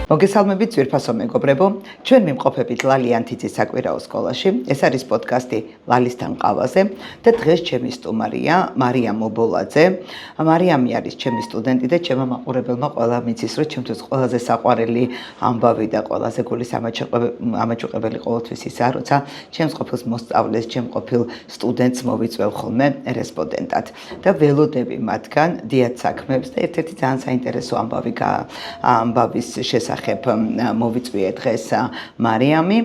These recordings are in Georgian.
მოგესალმებით ძვირფასო მეგობრებო, ჩვენ მიმყოფებით ლალი ანთიძის საკვირაო სკოლაში. ეს არის პოდკასტი ლალისთან ყავაზე და დღეს ჩემი სტუმარია მარია მობოლაძე. მარიამი არის ჩემი სტუდენტი და ჩემმა მაყურებელმა ყველა მიცის, რომ ჩემთვის ყველაზე საყვარელი ამბავი და ყველაზე გულის ამაჩუყებელი ყოველთვის ისაა, როცა ჩემს ყოფილს მოსწავლეს, ჩემ ყოფილ სტუდენტს მოვიწვევ ხოლმე რესპონდენტად და ველოდები მათგან დიად საქმეებს და ერთ-ერთი ძალიან საინტერესო ამბავის შესახებ მოვიწვიე დღეს მარიამი.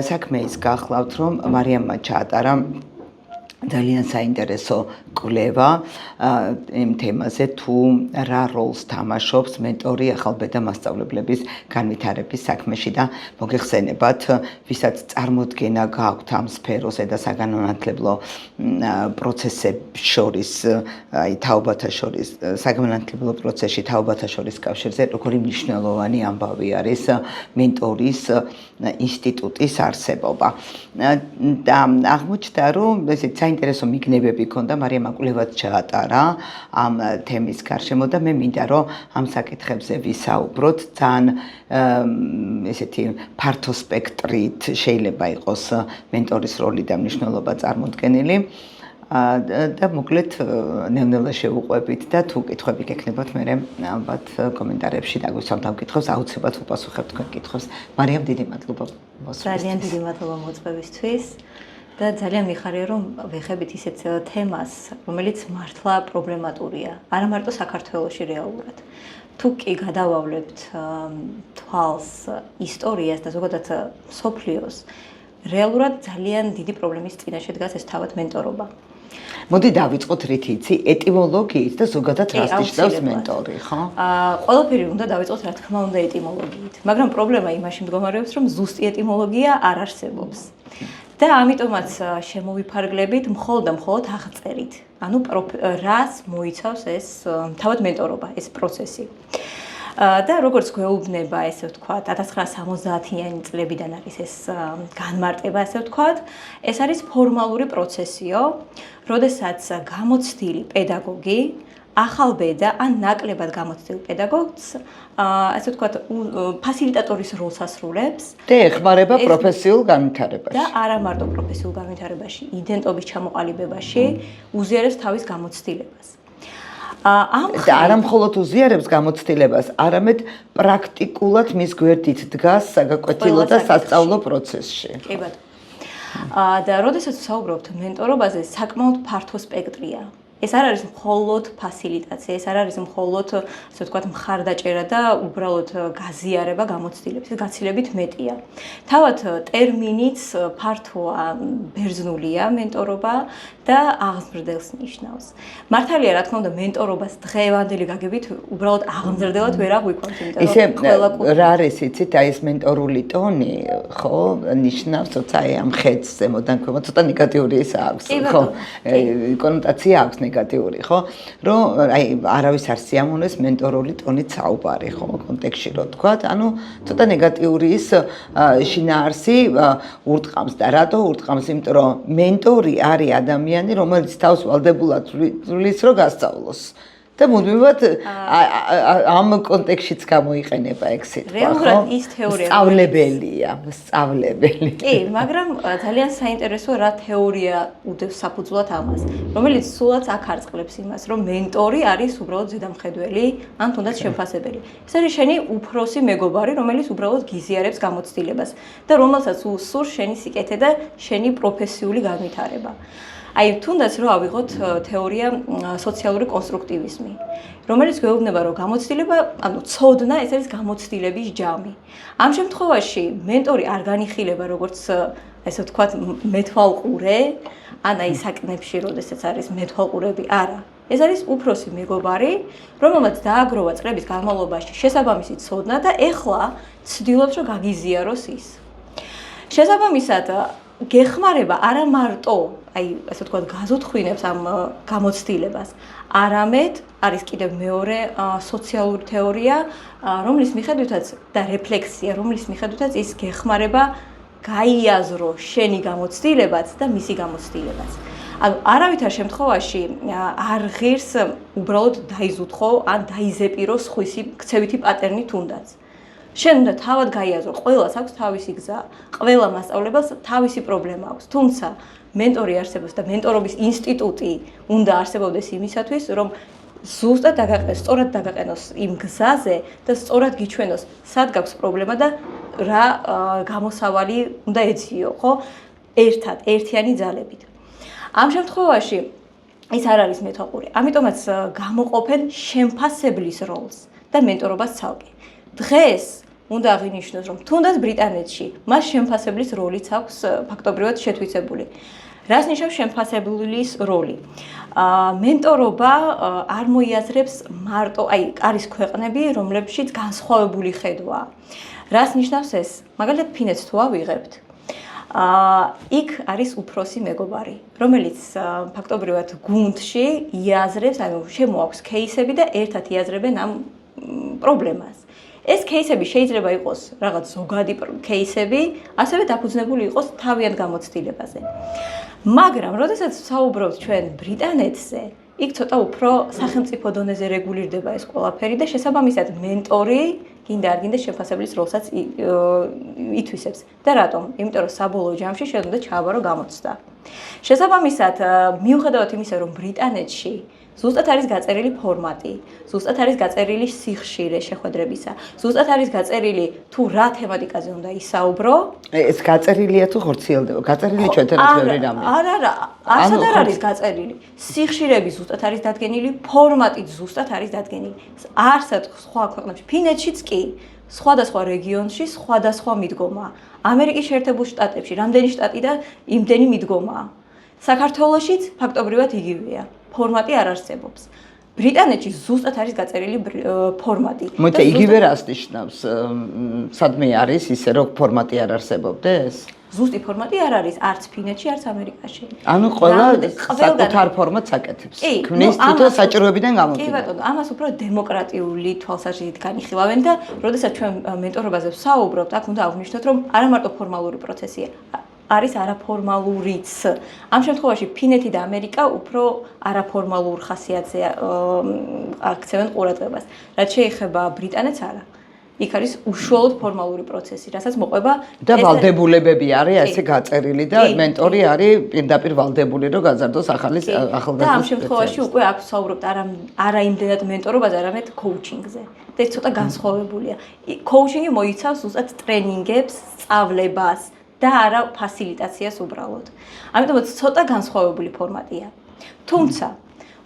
საქმე ის გახლავთ, რომ მარიამმა ჩაატარა ძალიან საინტერესო კვლევა იმ თემაზე, თუ რა როლს თამაშობს მენტორი ახალბედა მასწავლებლების განვითარების საქმეში და მოგეხსენებათ, ვისაც წარმოდგენა გააქვთ ამ სფეროზე და საგანმანათლებლო პროცესებს შორის, თაობათა შორის, საგანმანათლებლო პროცესში თაობათა შორის კავშირზე, როგორი მნიშვნელოვანი ამბავი არის მენტორის ინსტიტუტის არსებობა. და აღმოჩნდა, რომ საინტერესო მიგნებები ქონდა, მარიამ კვლევაც ჩაატარა ამ თემის გარშემო და მე მინდა რომ ამ საკითხებზე ვისაუბროთ. ძალიან ესეთი ფართო სპექტრით შეიძლება იყოს მენტორის როლი და მნიშვნელობა წარმოდგენილი. და მოკლედ ნელ-ნელა შევუყვებით და თუ კითხვები გექნებათ, მე ალბათ კომენტარებში დაგვისვამთ ამ კითხვებს, აუცილებლად ვუპასუხებ თქვენ კითხვებს. მარიამ, დიდი მადლობა მოსვლის. ძალიან დიდი მადლობა მოწვევისთვის. და ძალიან მიხარია, რომ ვეხებით ისეთ თემას, რომელიც მართლა პრობლემატურია, არა მარტო საქართველოში რეალურად. თუ კი გადავავლებთ თვალს ისტორიას და ზოგადად მსოფლიოს, რეალურად ძალიან დიდი პრობლემის წინაშე დგას ეს თავად მენტორობა. მოდი დავიწყოთ რით იცი ეტიმოლოგიით და ზოგადად რას ნიშნავს მენტორი, ხო? ყველაფერი უნდა დავიწყოთ რა თქმა უნდა ეტიმოლოგიით, მაგრამ პრობლემა იმაში მდგომარეობს, რომ ზუსტი ეტიმოლოგია არ არსებობს. და ამიტომაც შემოვიფარგლებით მხოლოდ აღწერით. ანუ რას მოიცავს ეს თავად მენტორობა, ეს პროცესი. და როგორც გვეუბნება, ესე ვთქვათ, 1970-იანი წლებიდან არის ეს განმარტება, ესე ვთქვათ, ეს არის ფორმალური პროცესიო, როდესაც გამოცდილი პედაგოგი ახალბედა ან ნაკლებად გამოცდილ პედაგოგს, ასე ვთქვათ, ფასილიტატორის როლს ასრულებს და ეხმარება პროფესიულ განვითარებაში. და არა მარტო პროფესიულ განვითარებაში, იდენტობის ჩამოყალიბებაში, უზიარებს თავის გამოცდილებას. და არა მხოლოდ უზიარებს გამოცდილებას, არამედ პრაქტიკულად მის გვერდით დგას საგაკვეთილო და სასწავლო პროცესში. კი ბატონო. და როდესაც ვსაუბრობთ მენტორობაზე, საკმაოდ ფართო სპექტრია. ეს არ არის მხოლოდ ფასილიტაცია, ეს არ არის მხოლოდ, ასე ვთქვათ, მხარდაჭერა და უბრალოდ გაზიარება გამოცდილების, გაცილებით მეტია. თავად ტერმინიც ფართოა, ბერძნულია მენტორობა და აღმზრდელს ნიშნავს. მართალია, რა თქმა უნდა, მენტორობას დღევანდელი გაგებით უბრალოდ აღმზრდელად ვერ აღვიქვამთ, იმიტომ რომ რა არის, იცით, აი ეს მენტორული ტონი, ხო, ნიშნავს, თორსა აი ამ ხედს ზემოდან ქვემოთ ცოტა ნეგატიური ის აქვს, ხო? კონოტაცია აქვს ნეგატიური, ხო? რომ აი არავის არ სიამოვნეს მენტორული ტონით საუბარი, ხო, კონტექსტში რო თქვათ, ანუ ცოტა ნეგატიური ის შინაარსი ურტყამს და რატო ურტყამს? იმიტომ რომ მენტორი არის ადამიანი, რომელიც თავს ვალდებულად ზრდის რომ გასწავლოს. და მუდმივად ამ კონტექსტშიც გამოიყენება ეგ სიტყვა, ხო? რეალურად ის თეორია სწავლებელი. კი, მაგრამ ძალიან საინტერესო რა თეორია უდევს საფუძვლად ამას, რომელიც სულაც აქ არწყლებს იმას, რომ მენტორი არის უბრალოდ ზედამხედველი, ან თუნდაც შემფასებელი. ეს არის შენი უფროსი მეგობარი, რომელიც უბრალოდ გიზიარებს გამოცდილებას და რომელსაც სურს შენი სიკეთე და შენი პროფესიული განვითარება. აი, თუნდაც რო ავიღოთ თეორია სოციალური კონსტრუქტივიზმი, რომელიც გვეუბნება, რომ გამოცდილება, ანუ ცოდნა, ეს არის გამოცდილების ჯამი. ამ შემთხვევაში მენტორი არ განიხილება როგორც, ესე ვთქვათ, მეთვალყურე, ან აი საკნებში, როდესაც არის მეთვალყურები, არა. ეს არის უფროსი მეგობარი, რომელმაც დააგროვა წლების განმავლობაში შესაბამისი ცოდნა და ეხლა ცდილობს, რომ გაგიზიაროს ის. შესაბამისად, გეხმარება არა მარტო, აი, ასე ვთქვათ, გაზოთხვინებს ამ გამოცდილებას, არამედ არის კიდევ მეორე სოციალური თეორია, რომლის მიხედვითაც და რეფლექსია, რომლის მიხედვითაც ის გეხმარება გაიაზრო შენი გამოცდილებაც და მისი გამოცდილებაც. ანუ არავითარ შემთხვევაში არ ღირს უბრალოდ დაიზუთხო ან დაიზეპირო სხვისი ქცევითი პატერნი თუნდაც. შენ უნდა თავად გაიაზრო, ყველას აქვს თავისი გზა, ყველა მასწავლებელს თავისი პრობლემა აქვს. თუმცა მენტორი არსებობს და მენტორობის ინსტიტუტი უნდა არსებობდეს იმისათვის, რომ ზუსტად დაგაყენოს, სწორად დაგაყენოს იმ გზაზე და სწორად გიჩვენოს, სად გაქვს პრობლემა და რა გამოსავალი უნდა ეძიო, ხო? ერთად, ერთიანი ძალებით. ამ შემთხვევაში ის არ არის მეთვალყური. ამიტომაც გამოყოფენ შემფასებლის როლს და მენტორობას ცალკე. დღეს უნდა აღინიშნოს, რომ თუნდაც ბრიტანეთში მას შემფასებლის როლიც აქვს ფაქტობრივად შეთვისებული. რას ნიშნავს შემფასებლის როლი? მენტორობა არ მოიაზრებს მარტო, არის ქვეყნები, რომლებშიც განსხვავებული ხედვაა. რას ნიშნავს ეს? მაგალითად, ფინეთს თუ ავიღებთ, იქ არის უფროსი მეგობარი, რომელიც ფაქტობრივად გუნდში იაზრებს, შემოაქვს кейსები და ერთად იაზრებენ ამ პრობლემას. ეს кейსები შეიძლება იყოს რაღაც ზოგადი кейსები, ასევე დაფუძნებული იყოს თავიანთ გამოცდილებაზე. მაგრამ, როდესაც საუბრობთ ჩვენ ბრიტანეთზე, იქ ცოტა უფრო სახელმწიფო დონეზე რეგულირდება ეს ყველაფერი და შესაბამისად მენტორი გინდა არ გინდა შემფასებლის როლსაც ითვისებს. და რატომ? იმიტომ რომ საბოლოო ჯამში შენ უნდა ჩააბარო გამოცდა. შესაბამისად, მიუხედავად იმისა, რომ ბრიტანეთში ზუსტად არის გაწერილი ფორმატი, ზუსტად არის გაწერილი სიხშირე შეხვედრებისა, ზუსტად არის გაწერილი თუ რა თემატიკაზე უნდა ისაუბრო. ეს გაწერილია თუ ხორციელდება? გაწერილი ჩვენთანაც ბევრი რამე. არა, არც არ არის გაწერილი. სიხშირები ზუსტად არის დადგენილი, ფორმატიც ზუსტად არის დადგენილი. არსად სხვა ქვეყნებში, ფინეთშიც კი, სხვადასხვა რეგიონში სხვადასხვა მიდგომაა. ამერიკის შეერთებულ შტატებში რამდენი შტატი და იმდენი მიდგომაა. საქართველოშიც ფაქტობრივად იგივეა. ფორმატი არ არსებობს. ბრიტანეთში ზუსტად არის გაწერილი ფორმატი. მოიცა იგივე რას ნიშნავს? სადმე არის ისე რომ ფორმატი არ არსებობდეს? ზუსტი ფორმატი არ არის არც ფინეთში, არც ამერიკაში. ანუ ყველა საკუთარ ფორმატს აკეთებს. ქმნის თვითონ საჭიროებიდან კი გამომდინარე. ბატონო, ამას უფრო დემოკრატიული თვალსაზრისით განიხილავენ და როდესაც ჩვენ მენტორობაზე ვსაუბრობთ, აქ უნდა აღვნიშნოთ, რომ არა მარტო ფორმალური პროცესია. არის არაფორმალურიც. ამ შემთხვევაში ფინეთი და ამერიკა უფრო არაფორმალურ ხასიათზე აქცევენ ყურადღებას. რაც შეეხება ბრიტანეთს არა. იქ არის უშუალოდ ფორმალური პროცესი, რასაც მოყვება და ვალდებულებები არის ასე გაწერილი და მენტორი არის პირდაპირ ვალდებული რომ გაზარდოს ახალგაზრდა. და ამ შემთხვევაში უკვე აქ ვსაუბრობთ არა იმდენად მენტორობაზე, არამედ კოუჩინგზე. და ეს ცოტა განსხვავებულია. კოუჩინგი მოიცავს ზუსტად ტრენინგებს, სწავლებას და არა ფასილიტაციას უბრალოდ. ამიტომაც ცოტა განსხვავებული ფორმატია. თუმცა,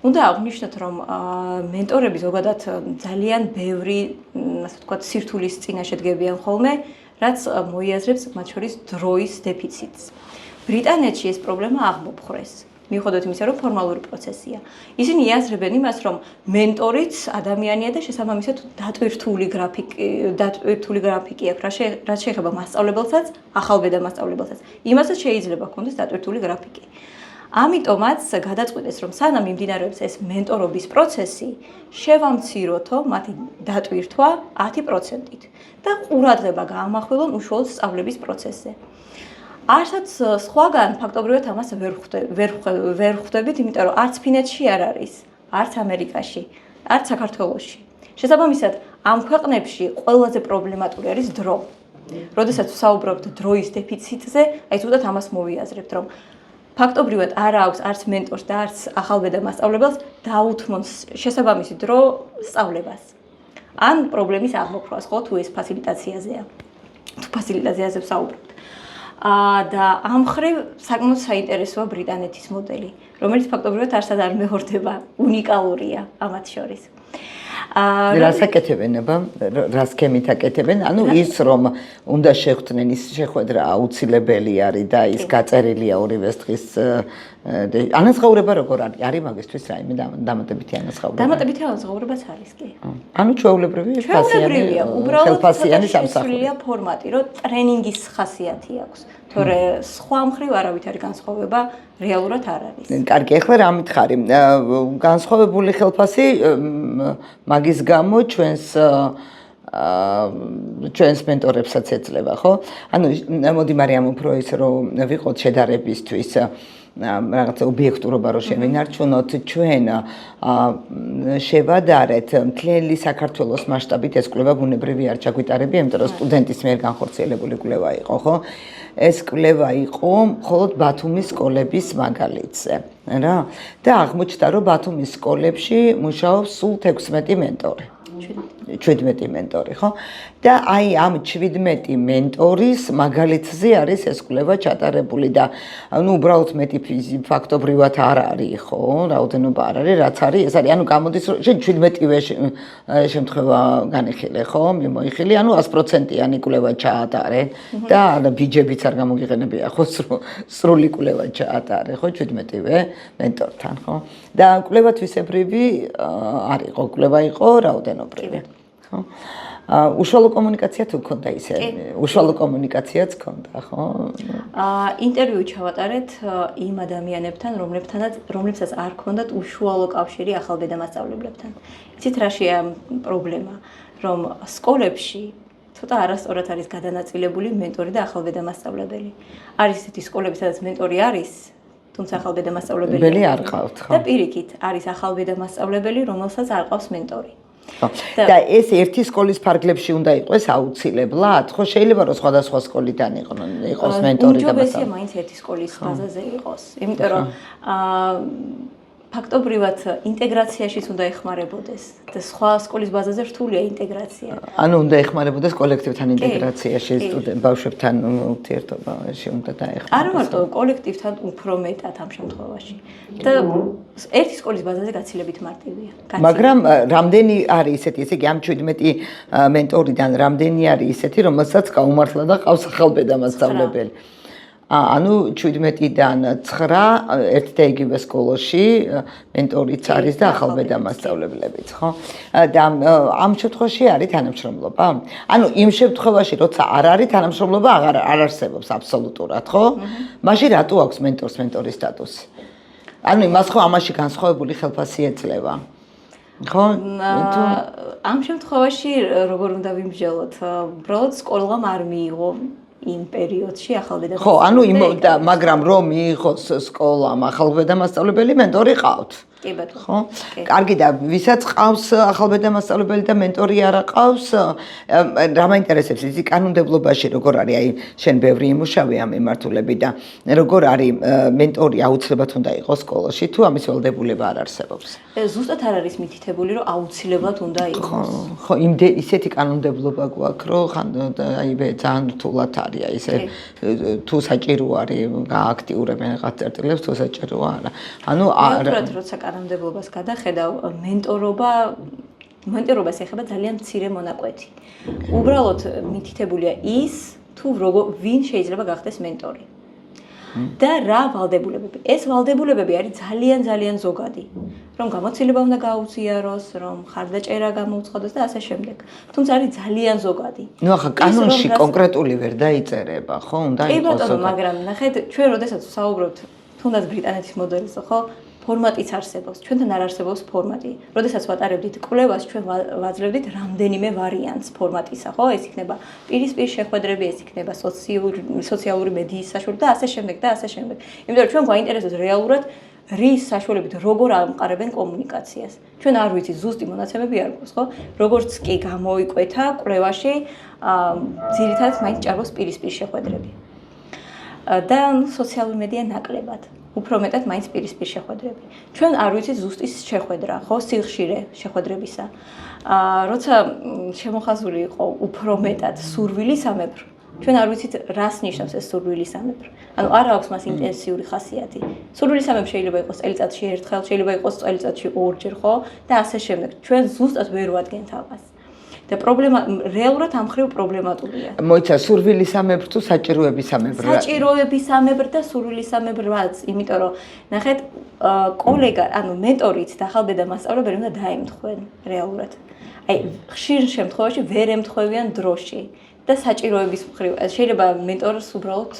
უნდა აღვნიშნოთ, რომ მენტორები ზოგადად ძალიან ბევრი, ასე ვთქვათ, სირთულის წინაშე დგებიან ხოლმე, რაც მოიაზრებს მათ შორის დროის დეფიციტს. ბრიტანეთში ეს პრობლემა აღმოფხვრეს. მიუხედავად იმისა, რომ ფორმალური პროცესია. ისინი იაზრებენ იმას, რომ მენტორიც ადამიანია და შესაბამისად დატვირთული გრაფიკი აქვს, რაც შეეხება მასწავლებელსაც, ახალბედა მასწავლებელსაც. იმასაც შეიძლება ჰქონდეს დატვირთული გრაფიკი. ამიტომაც გადაწყვიტეს, რომ სანამ მიმდინარეობს ეს მენტორობის პროცესი, შევამციროთო მათი დატვირთვა 10%-ით და ყურადღება გაამახვილონ უშუალოდ სწავლების პროცესზე. არცაც სხვაგან ფაქტობრივად ამას ვერ ხვდებით, იმიტომ რომ არც ფინეთში არ არის, არც ამერიკაში, არც საქართველოში. შესაბამისად, ამ ქვეყნებში ყველაზე პრობლემატური არის დრო. როდესაც ვსაუბრობთ დროის დეფიციტზე, ზუსტად ამას მოვიაზრებთ, რომ ფაქტობრივად არ აქვს არც მენტორს და არც ახალბედა მასწავლებელს დაუთმონ შესაბამისი დრო სწავლებას. ან პრობლემის აღმოფხვას, ხო, თუ ეს ფასილიტაციაზეა. თუ ფასილიტაციაზე ვსაუბრობთ. და ამ მხრივ საკმაოდ საინტერესოა ბრიტანეთის მოდელი, რომელიც ფაქტობრივად არსად არ მეორდება, უნიკალურია ამათ შორის. რას აკეთებენ, რა სქემით აკეთებენ? ანუ ის რომ უნდა შეხვდნენ, ის შეხვედრა აუცილებელი არის და ის გაწერილია ორივე დღის ანაზღაურება როგორ არის? არის მაგისთვის რაიმე დამატებითი ანაზღაურება? დამატებითი ანაზღაურებაც არის კი. ანუ ჩვეულებრივი ჩვეულებრივია, უბრალოდ შესრულია ფორმატი, რომ ტრენინგის ხასიათი აქვს. თორე სხვა მხრივ არავით არის განსხვავება, რეალურად არ არის. კარგი, ახლა რა მითხარი? განსხვავებული ხელფასი მაგის გამო ჩვენს ჩვენს მენტორებსაც ეძლევა, ხო? ანუ მოდი მარიამ უფრო ის რომ ვიყოთ შედარებისთვის რაღაც ობიექტურობა რო შევინარჩუნოთ, ჩვენ შევადარეთ მთლიანი საქართველოს მასშტაბით ეს კვლევა ბუნებრივი არ ჩაგვიტარებია, იმიტომ რომ სტუდენტის მიერ განხორციელებული კვლევა იყო, ხო? ეს კვლევა იყო მხოლოდ ბათუმის სკოლების მაგალითზე, რა? და აღმოჩნდა, რომ ბათუმის სკოლებში მუშაობს სულ 16 მენტორი. 17 მენტორი, ხო? და აი ამ 17 მენტორის მაგალითზე არის ეს კვლევა ჩატარებული და ანუ უბრალოდ მეტი ფაქტობრივად არ არის, ხო? რაოდენობა არ არის, რაც არის, ეს არის, ანუ გამოდის რომ 17-ვე შემთხვევა განიხილე, ხო? მიმოიხილე, ანუ 100%-იანი კვლევა ჩაატარე და ბიჯებიც არ გამოგიყენებია, ხო? სრული კვლევა ჩაატარე, ხო? 17-ვე მენტორთან, ხო? და კვლევა თვისებრივი არ იყო, კვლევა იყო რაოდენობრივი, ხო? უშუალო კომუნიკაცია თუ გქონდა ისე? უშუალო კომუნიკაციაც გქონდა, ხო? ინტერვიუ ჩავატარეთ იმ ადამიანებთან, რომლებსაც არ ჰქონდათ უშუალო კავშირი ახალბედა მასწავლებლებთან. იცით რაშია პრობლემა, რომ სკოლებში ცოტა არასწორად არის გადანაწილებული მენტორი და ახალბედა მასწავლებელი. არის ისეთი სკოლები, სადაც მენტორი არის, თუმცა ახალბედა მასწავლებელი არ ყავთ, ხო? და პირიქით არის ახალბედა მასწავლებელი, რომელსაც არ ყავს მენტორი. და ეს ერთი სკოლის ფარგლებში უნდა იყოს აუცილებლად, ხო? შეიძლება რომ სხვადასხვა სკოლიდან იყოს მენტორი და უმჯობესია მაინც ერთი სკოლის ბაზაზე იყოს, იმიტომ რომ ფაქტობრივად ინტეგრაციაშიც უნდა ეხმარებოდეს და სხვა სკოლის ბაზაზე რთულია ინტეგრაცია. ანუ უნდა ეხმარებოდეს კოლექტივთან ინტეგრაციაში, ბავშვებთან ურთიერთობაში უნდა დაეხმარებოდეს. არა მარტო კოლექტივთან უფრო მეტად ამ შემთხვევაში. და ერთი სკოლის ბაზაზე გაცილებით მარტივია. მაგრამ რამდენი არის ისეთი, ესე იგი ამ 17 მენტორიდან რამდენი არის ისეთი, რომელსაც გაუმართლა და ყავს ახალბედა მასწავლებელი? ანუ 17-დან 9 ერთ და იგივე სკოლაში მენტორიც არის და ახალბედა მასწავლებლებიც, ხო? და ამ შემთხვევაში არის თანამშრომლობა? ანუ იმ შემთხვევაში, როცა არ არის თანამშრომლობა, არ არსებობს აბსოლუტურად, ხო? მაშინ რატო აქვს მენტორს მენტორის სტატუსი? ანუ იმას ხო ამაში განსხვავებული ხელფასი ეძლევა. ხო? ამ შემთხვევაში როგორ უნდა ვიმსჯელოთ? უბრალოდ სკოლამ არ მიიღო იმ პერიოდში ახალბედა ხო, ანუ მაგრამ რომ მიიღოს სკოლამ ახალბედა მასწავლებელი, მენტორი ყავთ. კი ბატონო. ხო? კარგი და ვისაც ყავს ახალბედა მასწავლებელი და მენტორი არ ყავს, რა მაინტერესებს ისი კანონმდებლობაში როგორ არის, აი შენ ბევრი იმუშავე ამ მიმართულებით და როგორ არის მენტორი აუცილებლად უნდა იყოს სკოლაში თუ ამის ვალდებულება არ არსებობს? ზუსტად არ არის მითითებული, რომ აუცილებლად უნდა იყოს. ხო, ისეთი კანონმდებლობა გვაქვს, რომ აი ძალიან რთულად არის, აი ესე თუ საჭირო არის გააქტიურებენ რაღაც წერტილებს, თუ საჭირო არა. ანუ როცა კანონმდებლობას გადახედავ, მენტორობას ეხება ძალიან მცირე მონაკვეთი. უბრალოდ მითითებულია ის, თუ ვინ შეიძლება გახდეს მენტორი. და რა ვალდებულებები? ეს ვალდებულებები არის ძალიან ზოგადი. რომ გამოცდილება უნდა გაუზიაროს, რომ ხარდაჭერა გამოუცხადოს და ასე შემდეგ. თუმცა არის ძალიან ზოგადი. ნუ ახლა კანონში კონკრეტული ვერ დაიწერება, ხო? უნდა იყოს. კი ბატონო, მაგრამ ნახეთ, ჩვენ როდესაც ვსაუბრობთ თუნდაც ბრიტანეთის მოდელზე, ხო? ფორმატიც არსებობს. ჩვენთან არ არსებობს ფორმატი. როდესაც ვატარებდით კვლევას, ჩვენ ვაძლევდით რამდენიმე ვარიანტს ფორმატისა, ხო? ეს იქნება პირისპირ შეხვედრები, ეს იქნება სოციალური მედიის საშუალებით და ასე შემდეგ და ასე შემდეგ. იმიტომ რომ ჩვენ გვაინტერესებს რეალურად რის საშუალებით როგორ ამყარებენ კომუნიკაციას. ჩვენ არ ვიცით, ზუსტი მონაცემები არ გვაქვს, ხო? როგორც კი გამოიკვეთა კვლევაში, ძირითადად მაინც ჭარბობს პირისპირ შეხვედრები. და სოციალური მედია ნაკლებად. უფრო მეტად მაინც პირისპირ შეხვედრები. ჩვენ არ ვიცით ზუსტი შეხვედრა, ხო, სიხშირე შეხვედრებისა. როცა შემოხაზული იყო უფრო მეტად სურვილი სამეფრო. ჩვენ არ ვიცით რას ნიშნავს ეს სურვილი სამეფრო. ანუ არ აქვს მას ინტენსიური ხასიათი. სურვილი სამეფრო შეიძლება იყოს წელიწადში ერთხელ, შეიძლება იყოს წელიწადში ორჯერ, ხო? და ასე შემდეგ. ჩვენ ზუსტად ვერ ვადგენთ ამას. და პრობლემა რეალურად ამხრივ პრობლემატურია. მოიცა სურვილი სამეფრო თუ საჭიროების სამეფრო? საჭიროების სამეფრო და სურვილი სამეფროაც, იმიტომ რომ ნახეთ, კოლეგა, ანუ მენტორიც და ახალბედა მასწავლებელი უნდა დაემთხვენ რეალურად. აი, ხშირ შემთხვევაში ვერ ემთხვევიან დროში. და საჭიროების მხრივ შეიძლება მენტორს უბრალოდ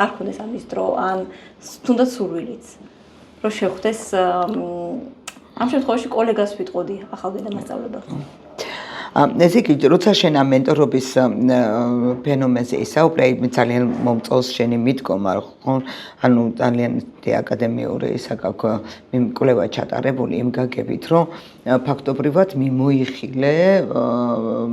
არ ქონდეს ამის დრო, ან თუნდაც სურვილიც. რომ შეხვდეს ამ შემთხვევაში კოლეგას ვიტყოდი ახალბედა მასწავლებელს. ესე იგი, როცა შენ ამ მენტორობის ფენომენზე ისაუბრე, ძალიან მომწონს შენი მიდგომა, ხო? ანუ ძალიან აკადემიური ისა გაქვს კვლევა ჩატარებული იმ გაგებით, რომ ფაქტობრივად მიმოიხილე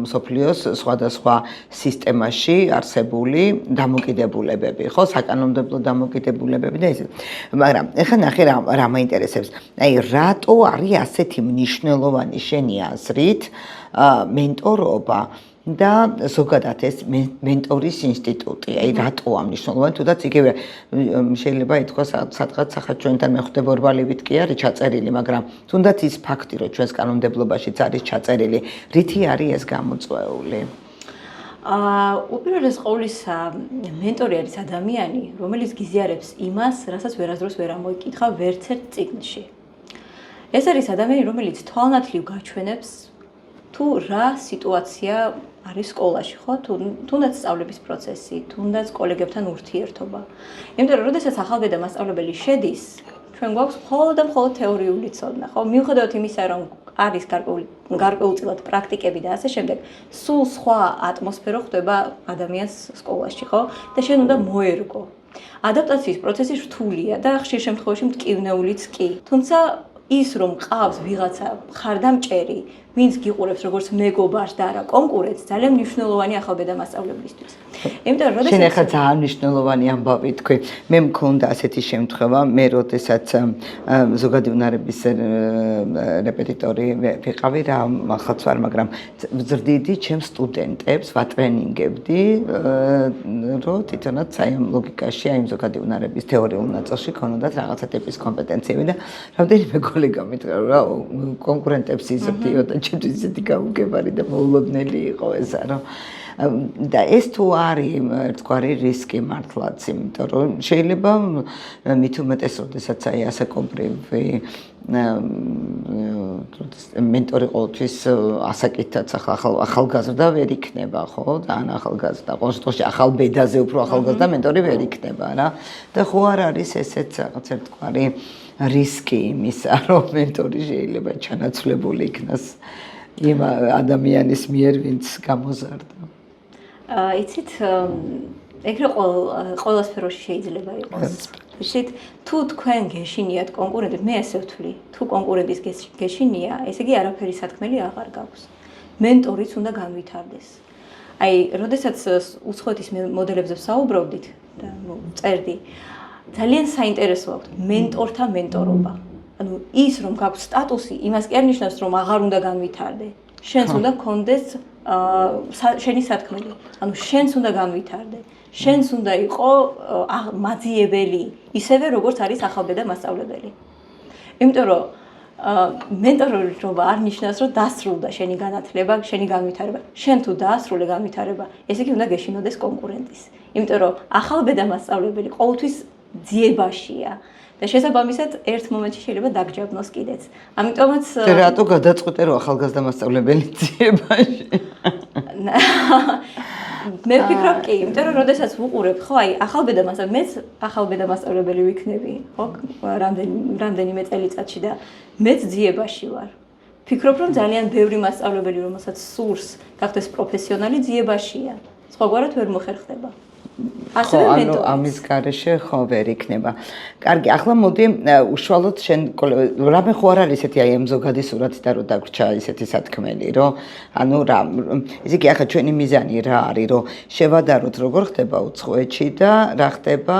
მსოფლიოს სხვადასხვა სისტემაში არსებული დამოკიდებულებები, ხო? საკანონმდებლო დამოკიდებულებები და ისე. მაგრამ ეხლა ნახე რა მაინტერესებს. აი, რატო არის ასეთი მნიშვნელოვანი შენი აზრით მენტორობა და ზოგადად ეს მენტორის ინსტიტუტი, აი რატოა მნიშვნელოვანი, თუნდაც იგივე შეიძლება ითქვას სადღაც ახლა ჩვენთან მეხუთებორბალივით კი არის ჩაწერილი, მაგრამ თუნდაც ის ფაქტი, რომ ჩვენს კანონმდებლობაშიც არის ჩაწერილი, რითი არის ეს გამოწვეული? უპირველეს ყოვლისა, მენტორი არის ადამიანი, რომელიც გიზიარებს იმას, რასაც ვერასდროს ვერ ამოიკითხა ვერცერთ წიგნში. ეს არის ადამიანი, რომელიც თვალნათლივ გაჩვენებს თუ რა სიტუაცია არის სკოლაში, ხო? თუნდაც სწავლების პროცესი, თუნდაც კოლეგებთან ურთიერთობა. იმიტომ რომ როდესაც ახალბედა მასწავლებელი შედის, ჩვენ გვაქვს მხოლოდ და მხოლოდ თეორიული ცოდნა, ხო? მიუხედავად იმისა, რომ არის გარკვეულწილად პრაქტიკები და ასე შემდეგ, სულ სხვა ატმოსფერო ხდება ადამიანს სკოლაში, ხო? და შენ უნდა მოერგო. ადაპტაციის პროცესი რთულია და ხშირ შემთხვევაში მტკივნეულიც კი. თუმცა ის რომ ყავს ვიღაცა მხარდამჭერი, ვინც გიყურებს როგორც მეგობარს და არა კონკურენტს, ძალიან მნიშვნელოვანი ახალბედა მასწავლებლისთვის. იმიტომ რომ შენ ახლა ძალიან მნიშვნელოვანი ამბავი თქვი. მე მქონდა ასეთი შემთხვევა, მე როდესაც ზოგადი უნარების რეპეტიტორი ვიყავი რა, ახალც ვარ, მაგრამ ვზრდიდი ჩემს სტუდენტებს, ვატრენინგებდი, რომ თვითონაც აი ამ ლოგიკაში, აი ამ ზოგადი უნარების თეორიულ ნაწილში ქონოდათ რაღაცა ტიპის კომპეტენციები და რამდენიმე კოლეგა მითხრა, რა კონკურენტებს იზრდიო და ჩემთვის ისეთი გაუგებარი და მოულოდნელი იყო ესა, რომ და ეს თუ არის ერთგვარი რისკი მართლაც, იმიტომ რომ შეიძლება მით უმეტეს, როდესაც აი ასაკობრივი მენტორი ყოველთვის ასაკითაც ახალგაზრდა ვერ იქნება, ხო? და ან ახალგაზრდა, ყოველ შემთხვევაში ახალბედაზე უფრო ახალგაზრდა მენტორი ვერ იქნება რა. და ხო არ არის ესეც რაღაც ერთგვარი რისკი იმისა, რომ მენტორი შეიძლება ჩანაცვლებული იქნას იმ ადამიანის მიერ, ვინც გამოზარდა. იცით, ეგრე ყველა სფეროში შეიძლება იყოს. იცით, თუ თქვენ გეშინიათ კონკურენტი, მე ესე ვთვლი, თუ კონკურენტის გეშინია, ესე იგი არაფერი სათქმელი აღარ გაქვს. მენტორიც უნდა განვითარდეს. აი, როდესაც უცხოეთის მოდელებზე ვსაუბრობდით და წერდი, ძალიან საინტერესო აქვს მენტორთა მენტორობა. ანუ ის რომ გაქვს სტატუსი, იმას კი არ ნიშნავს, რომ აღარ უნდა განვითარდე. შენს უნდა გქონდეს შენი სათქმელი. ანუ შენს უნდა განვითარდე. შენს უნდა იყო მაძიებელი, ისევე როგორც არის ახალბედა მასწავლებელი. იმიტომ რომ მენტორობა არ ნიშნავს, რომ დასრულდა შენი განათლება, შენი განვითარება. შენ თუ დაასრულე განვითარება, ესე იგი უნდა გეშინოდეს კონკურენტის. იმიტომ რომ ახალბედა მასწავლებელი ყოველთვის ძიებაშია. და შესაბამისად ერთ მომენტში შეიძლება დაგჯაბნოს კიდეც. ამიტომაც რატო გადაწყვეტე რომ ახალგაზრდა მასწავლებელი ძიებაში? მე ვფიქრობ კი, იმიტომ რომ როდესაც ვუყურებ, ხო, აი, მეც ახალბედა მასწავლებელი ვიქნები, ხო, რამდენიმე წელიწადში და მეც ძიებაში ვარ. ვფიქრობ, რომ ძალიან ბევრი მასწავლებელი, რომელსაც სურს გახდეს პროფესიონალი, ძიებაშია. სხვაგვარად ვერ მოხერხდება. ხო, ანუ ამის გარეშე ხო ვერ იქნება. კარგი, ახლა მოდი უშუალოდ შენ რამე ხო არ არის ესეთი აი ამ ზოგადი სურათი და რო დაგვრჩა ესეთი სათქმელი, რომ ანუ რა, ესე იგი ახლა ჩვენი მიზანი რა არის, რომ შევადაროთ როგორ ხდება უცხოეთში და რა ხდება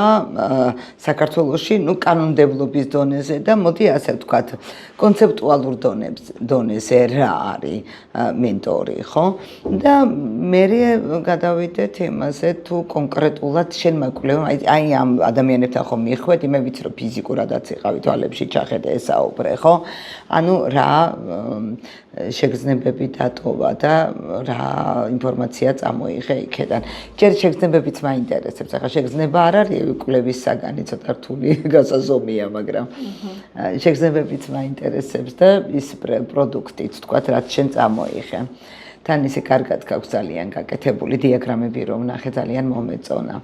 საქართველოში, ნუ კანონმდებლობის დონეზე და მოდი ასე ვთქვათ, კონცეპტუალურ დონეზე რა არის მენტორი, ხო? და მე გადავიდეთ იმაზე თუ კონკრეტულად შენ მაკვლევ, აი ამ ადამიანებთან ხომ მიხვედი, მე ვიცი რომ ფიზიკურადაც იყავი თვალებში ჩახედე ესაუბრე, ხო? ანუ რა შეგრძნებები დატოვა და რა ინფორმაცია წამოიღე იქიდან. ჯერ შეგრძნებებიც მაინტერესებს. ახლა შეგრძნება არ არის კვლევის საგანი, ცოტა რთული გასაზომია, მაგრამ შეგრძნებებიც მაინტერესებს და ის პროდუქტიც, თქვათ, რაც შენ წამოიღე. თან ისე კარგად გაქვს ძალიან გაკეთებული დიაგრამები, რომ ნახე ძალიან მომეწონა.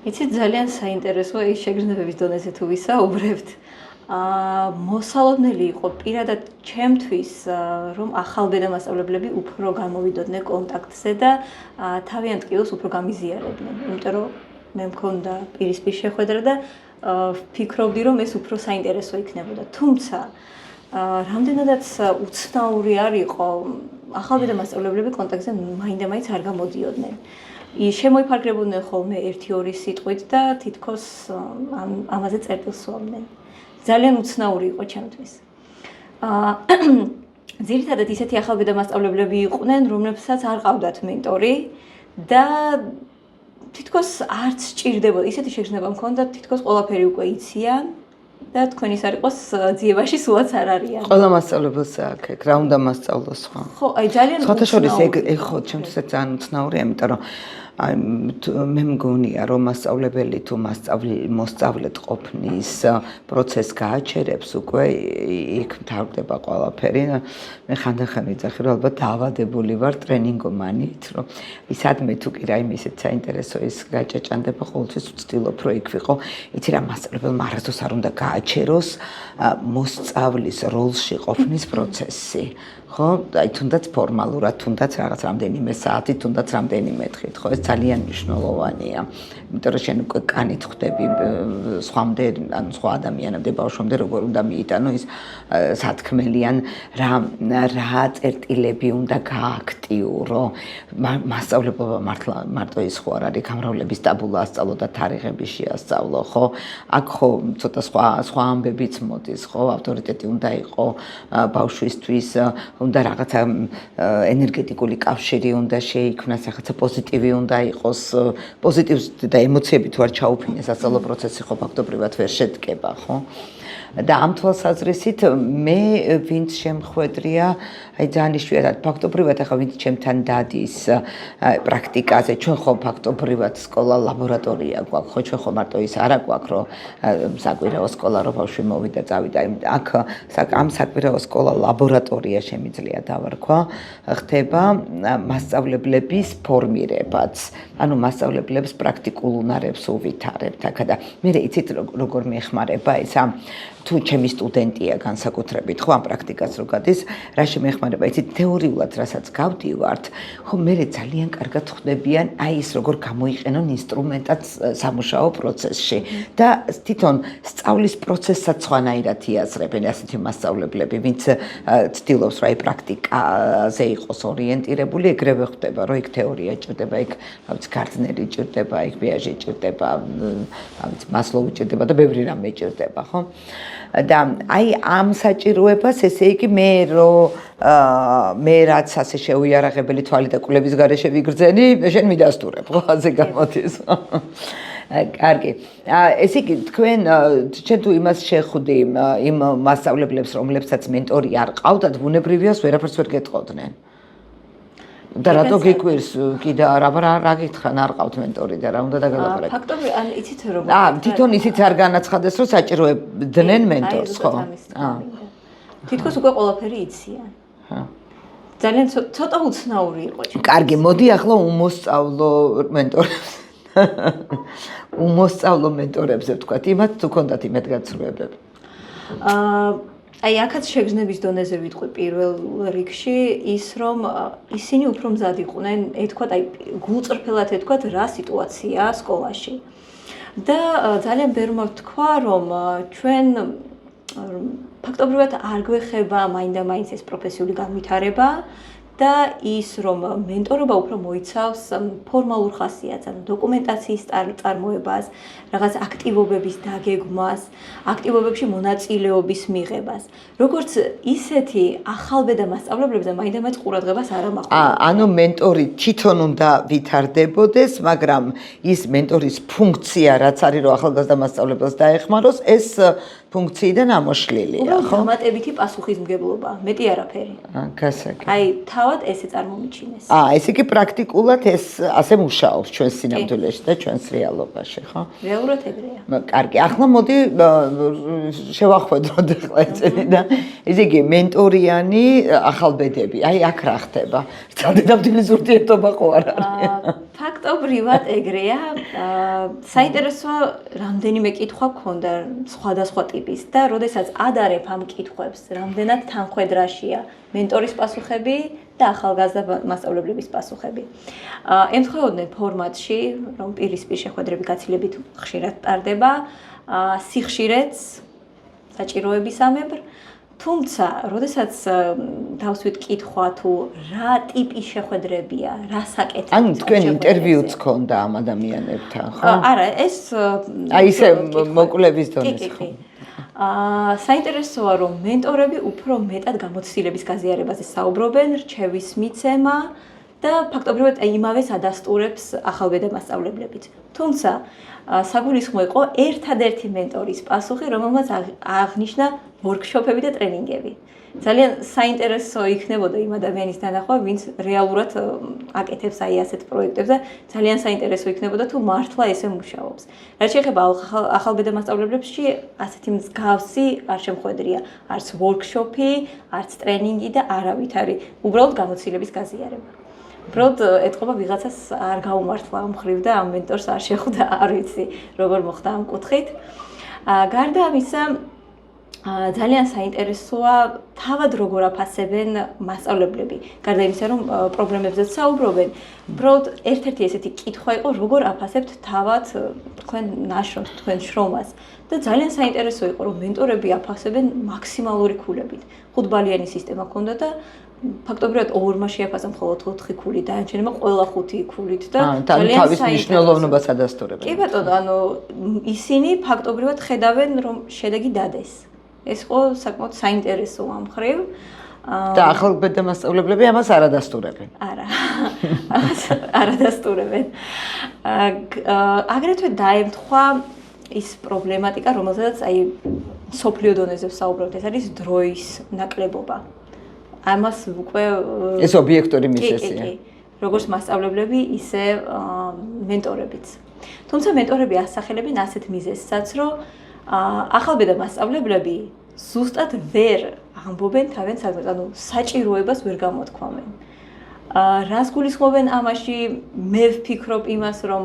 იცით, ძალიან საინტერესოა ის შეგრძნებების დონეზე თუ ვისაუბრებთ. მოსალოდნელი იყო პირადად ჩემთვის, რომ ახალბედა მასწავლებლები უფრო გამოვიდოდნენ კონტაქტზე და თავიანთ ტკივილს უფრო გამიზიარებდნენ. იმიტომ რომ მე მქონდა პირისპირ შეხვედრა და ვფიქრობდი, რომ ეს უფრო საინტერესო იქნებოდა. თუმცა რამდენადაც უცნაური არ იყო, ახალბედა მასწავლებლები კონტაქტზე მაინდა-მაინც არ გამოდიოდნენ. შემოიფარგლებოდნენ ხოლმე 1-2 სიტყვით და თითქოს ამაზე წერტილს სვამდნენ. ძალიან უცნაური იყო ჩემთვის. ძირითადად ისეთი ახალბედა მასწავლებლები იყვნენ, რომლებსაც არ ყავდათ მენტორი და თითქოს არც სჭირდებოდა, ისეთი შეგრძნება მქონდათ, თითქოს ყველაფერი უკვე იციან და თქვენ ის არ იყოს ძიებაში სულაც არ არიან. ყველა მასწავლებელს აქვს ეგ, რა უნდა მასწავლოს ხო? ხო, აი ძალიან სხვათაშორის ეგ ხო ჩემთვის ძალიან უცნაურია, იმიტომ რომ მე მგონია რომ მასწავლებელი თუ მოსწავლედ ყოფნის პროცესს გააჩერებს უკვე იქ მთავრდება ყველაფერი. მე ხანდახან ვიძახი რომ ალბათ დაავადებული ვარ ტრენინგომანით, რომ ისადმე თუ კი რაიმე ისეთ საინტერესო ის გაჭაჭანდება, ყოველთვის ვცდილობ რომ იქ ვიყო. იცი რა მასწავლებელმა არასდროს არ უნდა გააჩეროს მოსწავლის როლში ყოფნის პროცესი. ხო, აი თუნდაც ფორმალურად, თუნდაც რაღაც რამდენიმე საათი, თუნდაც რამდენიმე დღით, ხო, ეს ძალიან მნიშვნელოვანია. იმიტომ რომ შენ უკვე კანით ხვდები სხვამდე, ანუ სხვა ადამიანამდე, ბავშვამდე როგორ უნდა მიიტანო ის სათქმელიან რა წერტილები უნდა გააქტიურო. მასწავლებელმა მარტო ის ხო არ არის, გამრავლების ტაბულა ასწავლო და თარიღები შეასწავლო, ხო? აქ ხო ცოტა სხვა ამბებიც მოდის, ხო? ავტორიტეტი უნდა იყო ბავშვისთვის, უნდა რაღაცა ენერგეტიკული კავშირი უნდა შეიქმნას, რაღაცა პოზიტივი უნდა იყოს, პოზიტივს და ემოციები თუ არ ჩაუფინეს სასწავლო პროცესი ხო ფაქტობრივად ვერ შედგება, ხო? და ამ თვალსაზრისით მე ვინც შემხვედრია, აი ძალიან იშვიათად ფაქტობრივად ახლა ვინც ჩემთან დადის პრაქტიკაზე, ჩვენ ხო ფაქტობრივად სკოლა ლაბორატორია გვაქვს, ხო ჩვენ ხო მარტო ის არა გვაქვს, რომ საკვირაო სკოლა რო ბავშვი მოვიდა წავიდა, აქ ამ საკვირაო სკოლა ლაბორატორია შემიძლია დავარქვა, ხდება მასწავლებლების ფორმირებაც, ანუ მასწავლებლებს პრაქტიკულ უნარებს უვითარებთ აქ და მე იცით როგორ მეხმარება ეს თუ ჩემი სტუდენტია განსაკუთრებით, ხო ამ პრაქტიკას რო გადის, რა შემეხმარება, იცით თეორიულად რასაც გავდივართ, ხო მე ძალიან კარგად ხვდებიან აი ის როგორ გამოიყენონ ინსტრუმენტად სამუშაო პროცესში და თვითონ სწავლის პროცესსაც სხვანაირად იაზრებენ ასეთი მასწავლებლები, ვინც ცდილობს რა პრაქტიკაზე იყოს ორიენტირებული, ეგრევე ხვდება, რომ იქ თეორია ჭირდება, იქ გარდნერი ჭირდება, იქ ბიაჟი ჭირდება, მასლოვი ჭირდება და ბევრი რამე ჭირდება, ხო? და აი ამ საჭიროებას ესე იგი მე რაც ასე შეუიარაღებელი თვალი და კულების გარეშე ვიგრძენი, შენ მიდასტურებ, ხო, ასე გამოდის. კარგი. ესე იგი თქვენ ჩვენ თუ იმას შეხვდი იმ მასწავლებლებს, რომლებსაც მენტორი არ ყავდათ, ბუნებრივიას ვერაფერს ვერ გეტყოდნენ. და რატო გიკვირს კიდე რა გითხან არ ყავთ მენტორი და რა უნდა დაგალაპარაკოთ? ფაქტობრივად ან იცით რომ თვითონ ისიც არ განაცხადეს რომ საჭიროებდნენ მენტორს, ხო? თითქოს უკვე ყველაფერი იციან. ძალიან ცოტა უცნაური იყო. კარგი, მოდი ახლა უმოსწავლო მენტორებს. უმოსწავლო მენტორებზე ვთქვათ, იმათ თუ ქონდათ იმედგაცრუებები. აი აქაც შეგრძნების დონეზე ვიტყვი პირველ რიგში ის რომ ისინი უფრო მზად იყვნენ ეთქვათ აი გულწრფელად ეთქვათ რა სიტუაციაა სკოლაში და ძალიან ბერმა ვთქვა რომ ჩვენ ფაქტობრივად არ გვეხება მაინდა-მაინც ეს პროფესიული განვითარება და ის რომ მენტორობა უფრო მოიცავს ფორმალურ ხასიათს, ანუ დოკუმენტაციის წარმოებას, რაღაც აქტივობების დაგეგმვას, აქტივობებში მონაწილეობის მიღებას. როგორც ისეთი ახალბედა მასწავლებლებზე მაინდა-მაინც ყურადღებას არ ამახვილებენ. ანუ მენტორი თვითონ უნდა ვითარდებოდეს, მაგრამ ის მენტორის ფუნქცია, რაც არის რომ ახალგაზრდა მასწავლებელს დაეხმაროს, ეს ფუნქციიდან ამოშლილია, ხო? დამატებითი პასუხისმგებლობა, მეტი არაფერი. გასაგები. აი, თავად ესე წარმომიჩინეს. ესე იგი პრაქტიკულად ეს ასე მუშაობს ჩვენს სინამდვილეში და ჩვენს რეალობაში, ხო? რეალურად ეგრეა. კარგი, ახლა მოდი შევახვედროთ ახლა ეცენი და ესე იგი მენტორიანი ახალბედები, აი აქ რა ხდება? დედამთილის ურთიერთობა ხო არ არის? ფაქტობრივად ეგრეა. საინტერესო რამდენიმე კითხვა გქონდა სხვადასხვა ტიპის და როდესაც ადარებ ამ კითხვებს, რამდენად თანხმედრაშია მენტორის პასუხები და ახალგაზრდა მასწავლებლების პასუხები. ემთხვეოდნენ ფორმატში, რომ პირისპირ შეხვედრები გაცილებით ხშირად ტარდება, სიხშირეც საჭიროებისამებრ, თუმცა, როდესაც დავსვით კითხვა თუ რა ტიპის შეხვედრებია, რა საკეთებია. ანუ თქვენ ინტერვიუც ქონდა ამ ადამიანებთან, ხო? არა, ეს აი ისე მოკვლევის დონეს ხო? საინტერესოა, რომ მენტორები უფრო მეტად გამოცდილების გაზიარებაზე საუბრობენ, რჩევის მიცემა და ფაქტობრივად იმავეს ადასტურებს ახალბედა მასწავლებლებიც. თუმცა, საგულისხმო იყო ერთადერთი მენტორის პასუხი, რომელმაც აღნიშნა ვორქშოპები და ტრენინგები. ძალიან საინტერესო იქნებოდა იმ ადამიანის დანახვა, ვინც რეალურად აკეთებს აი ასეთ პროექტებს და ძალიან საინტერესო იქნებოდა თუ მართლა ესე მუშაობს. რაც შეეხება ახალბედა მასწავლებლებში, ასეთი მსგავსი არ შემხვედრია, არც ვორქშოპი, არც ტრენინგი და არავით არის, უბრალოდ გამოცდილების გაზიარება. უბრალოდ ეთყობა ვიღაცას არ გაუმართლა ამ ხრივ და ამ მენტორს არ შეხვდა, არ ვიცი როგორ მოხდა ამ კუთხით. გარდა ამისა, ძალიან საინტერესოა თავად როგორ აფასებენ მასწავლებლები. გარდა იმისა, რომ პრობლემებზეც საუბრობენ, უბრალოდ ერთ-ერთი ესეთი კითხვა იყო, როგორ აფასებთ თავად თქვენ ნაშრომს, თქვენ შრომას. და ძალიან საინტერესო იყო, რომ მენტორები აფასებენ მაქსიმალური ქულებით. 5 ბალიანი სისტემა ჰქონდა და ფაქტობრივად ორმა შეაფასა მხოლოდ 4 ქული, დანარჩენმა ყველა 5 ქულით და ძალიან თავის მნიშვნელოვნობას ადასტურებენ. კი ბატონო, ანუ ისინი ფაქტობრივად ხედავენ, რომ შედეგი დადეს. ეს იყო საკმაოდ საინტერესო ამ ხრივ. და ახალბედა მასწავლებლები ამას არ ადასტურებენ. არა. არ ადასტურებენ. აგრეთვე დაემთხვა ის პრობლემატიკა, რომელზედაც აი სოფლიო დონეზე ვსაუბრობთ, ეს არის დროის ნაკლებობა. ამას უკვე ეს ობიექტური მიზეზია. როგორც მასწავლებლები, ისე მენტორებიც. თუმცა მენტორები ასახელებენ ასეთ მიზეზსაც, რომ ახალბედა მასწავლებლები ზუსტად ვერ ამბობენ თავიანთ საქმეს, ანუ საჭიროებას ვერ გამოთქვამენ. რას გულისხმობენ ამაში? მე ვფიქრობ იმას, რომ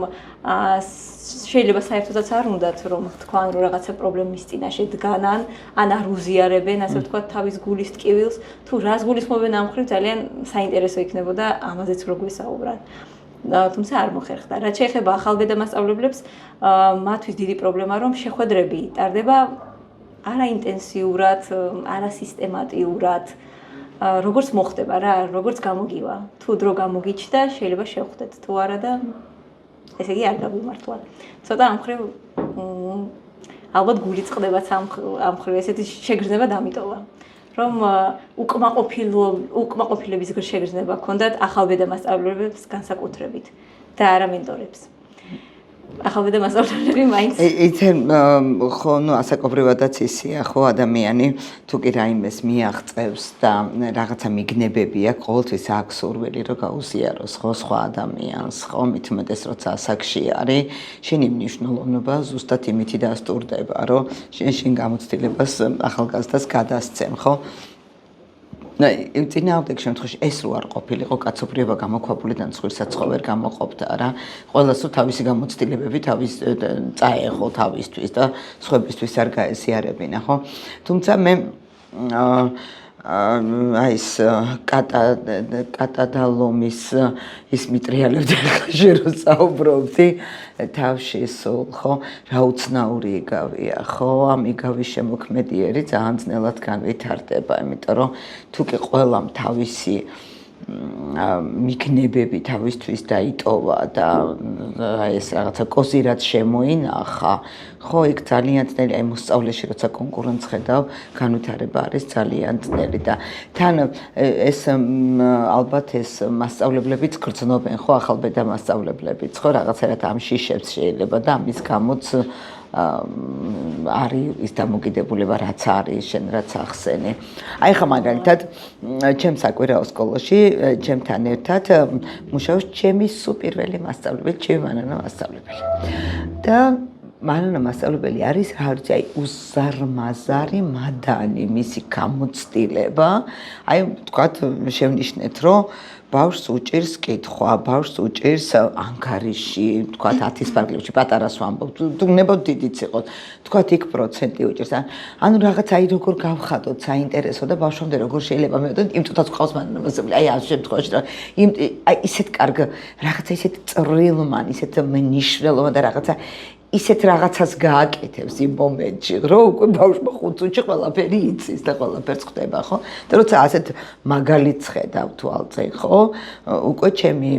შეიძლება საერთოდაც არ უნდათ, რომ თქვან, რომ რაღაცა პრობლემის წინაშე დგანან, ან არ უზიარებენ, ასე ვთქვათ, თავის გულის ტკივილს, თუ რას გულისხმობენ ამ ხრივ, ძალიან საინტერესო იქნებოდა ამაზეც რო გვესაუბრათ. თუმცა არ მოხერხდა. რაც შეეხება ახალბედა მასწავლებლებს, მათთვის დიდი პრობლემა, რომ შეხვედრები ტარდება არაინტენსიურად, არასისტემატიურად. როგორც მოხდება რა, როგორც გამოგივა. თუ დრო გამოგიჩნდა, შეიძლება შევხვდეთ, თუ არა და ესე იგი არ გაგვიმართლა. ცოტა ამ ხრივ ალბათ გული წყდებაც ამ ხრივ ესეთი შეგრძნება დამიტოვა. რომ უკმაყოფილების შეგრძნება ჰქონდათ ახალბედა მასწავლებლებს განსაკუთრებით და არა მენტორებს. ახალბედა მასწავლებლები მაინც იცენ ხო ნუ ასაკობრივადაც ისია ხო ადამიანი თუ კი რაიმეს მიაღწევს და რაღაცა მიგნებები აქვს ყოველთვის აქვს სურვილი რომ გაუზიაროს ხო სხვა ადამიანს ხო მით უმეტეს როცა ასაკში არის შენი მნიშვნელობა ზუსტად იმითი დასტურდება რომ შენ გამოცდილებას ახალგაზრდას გადასცემ ხო წინააღმდეგ შემთხვევაში ეს რო არ ყოფილიყო კაცობრიობა გამოქვაბულიდან ცხვირსაცხო ვერ გამოყოფდა რა ყველას თუ თავისი გამოცდილებები თავის წაეღო თავისთვის და სხვებისთვის არ გაეზიარებინა ხო თუმცა მე აი ეს კატა და ლომის ის მიტრიალებდა ხშირ საუბრობდი თავში სულ ხო რა უცნაური იგავია ხო ამ იგავის შემოქმედიერი ძალიან ძნელად განვითარდება იმიტომ რომ თუ კი ყველამ თავისი მიგნებები თავისთვის დაიტოვა და ეს რაღაცა კოზირად შემოინახა ხო იქ ძალიან ძნელი აი მოსწავლეში როცა კონკურენტს ხედავ განვითარება არის ძალიან ძნელი და თან ეს ალბათ ეს მასწავლებლებიც გრძნობენ ხო ახალბედა მასწავლებლებიც ხო რაღაცერად ამ შიშებს შეიძლება და ამის გამოც არის ის დამოკიდებულება რაც არის შენ რაც ახსენი. აი ხა მაგალითად ჩემ საკვირაო სკოლაში ჩემთან ერთად მუშაობს ჩემი სუპირველი მასწავლებელი, ჩემი მანანა მასწავლებელი. და მანანა მასწავლებელი არის რაღაც აი უზარმაზარი მადანი მისი გამოცდილება. აი ვთქვათ შევნიშნეთ რომ ბავშვს უჭირს კითხვა, ბავშვს უჭირს ანგარიში, თქვათ 10-ის ფარგლებში პატარას ვამბობ, თუ ნებოდ დიდიც იყოს, თქვათ იქ პროცენტი უჭირს. ანუ რაღაც აი როგორ გავხადოთ საინტერესო და ბავშვამდე როგორ შეიძლება მივედოთ, იმ წუთაც ყავს მანამაზებული. აი ამ შემთხვევაში რა აი ისეთ კარგ რაღაცა ისეთ წრილმან, ისეთ მნიშვნელოვან და რაღაცა ისეთ რაღაცას გააკეთებს იმ მომენტში, რომ უკვე ბავშვმა 5 წუთში ყველაფერი იცის და ყველაფერს ხდება, ხო? და როცა ასეთ მაგალითს ხედავ თვალზე, ხო? უკვე ჩემი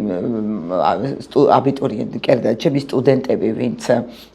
აბიტურიენტი, კერძოდ ჩემი სტუდენტები, ვინც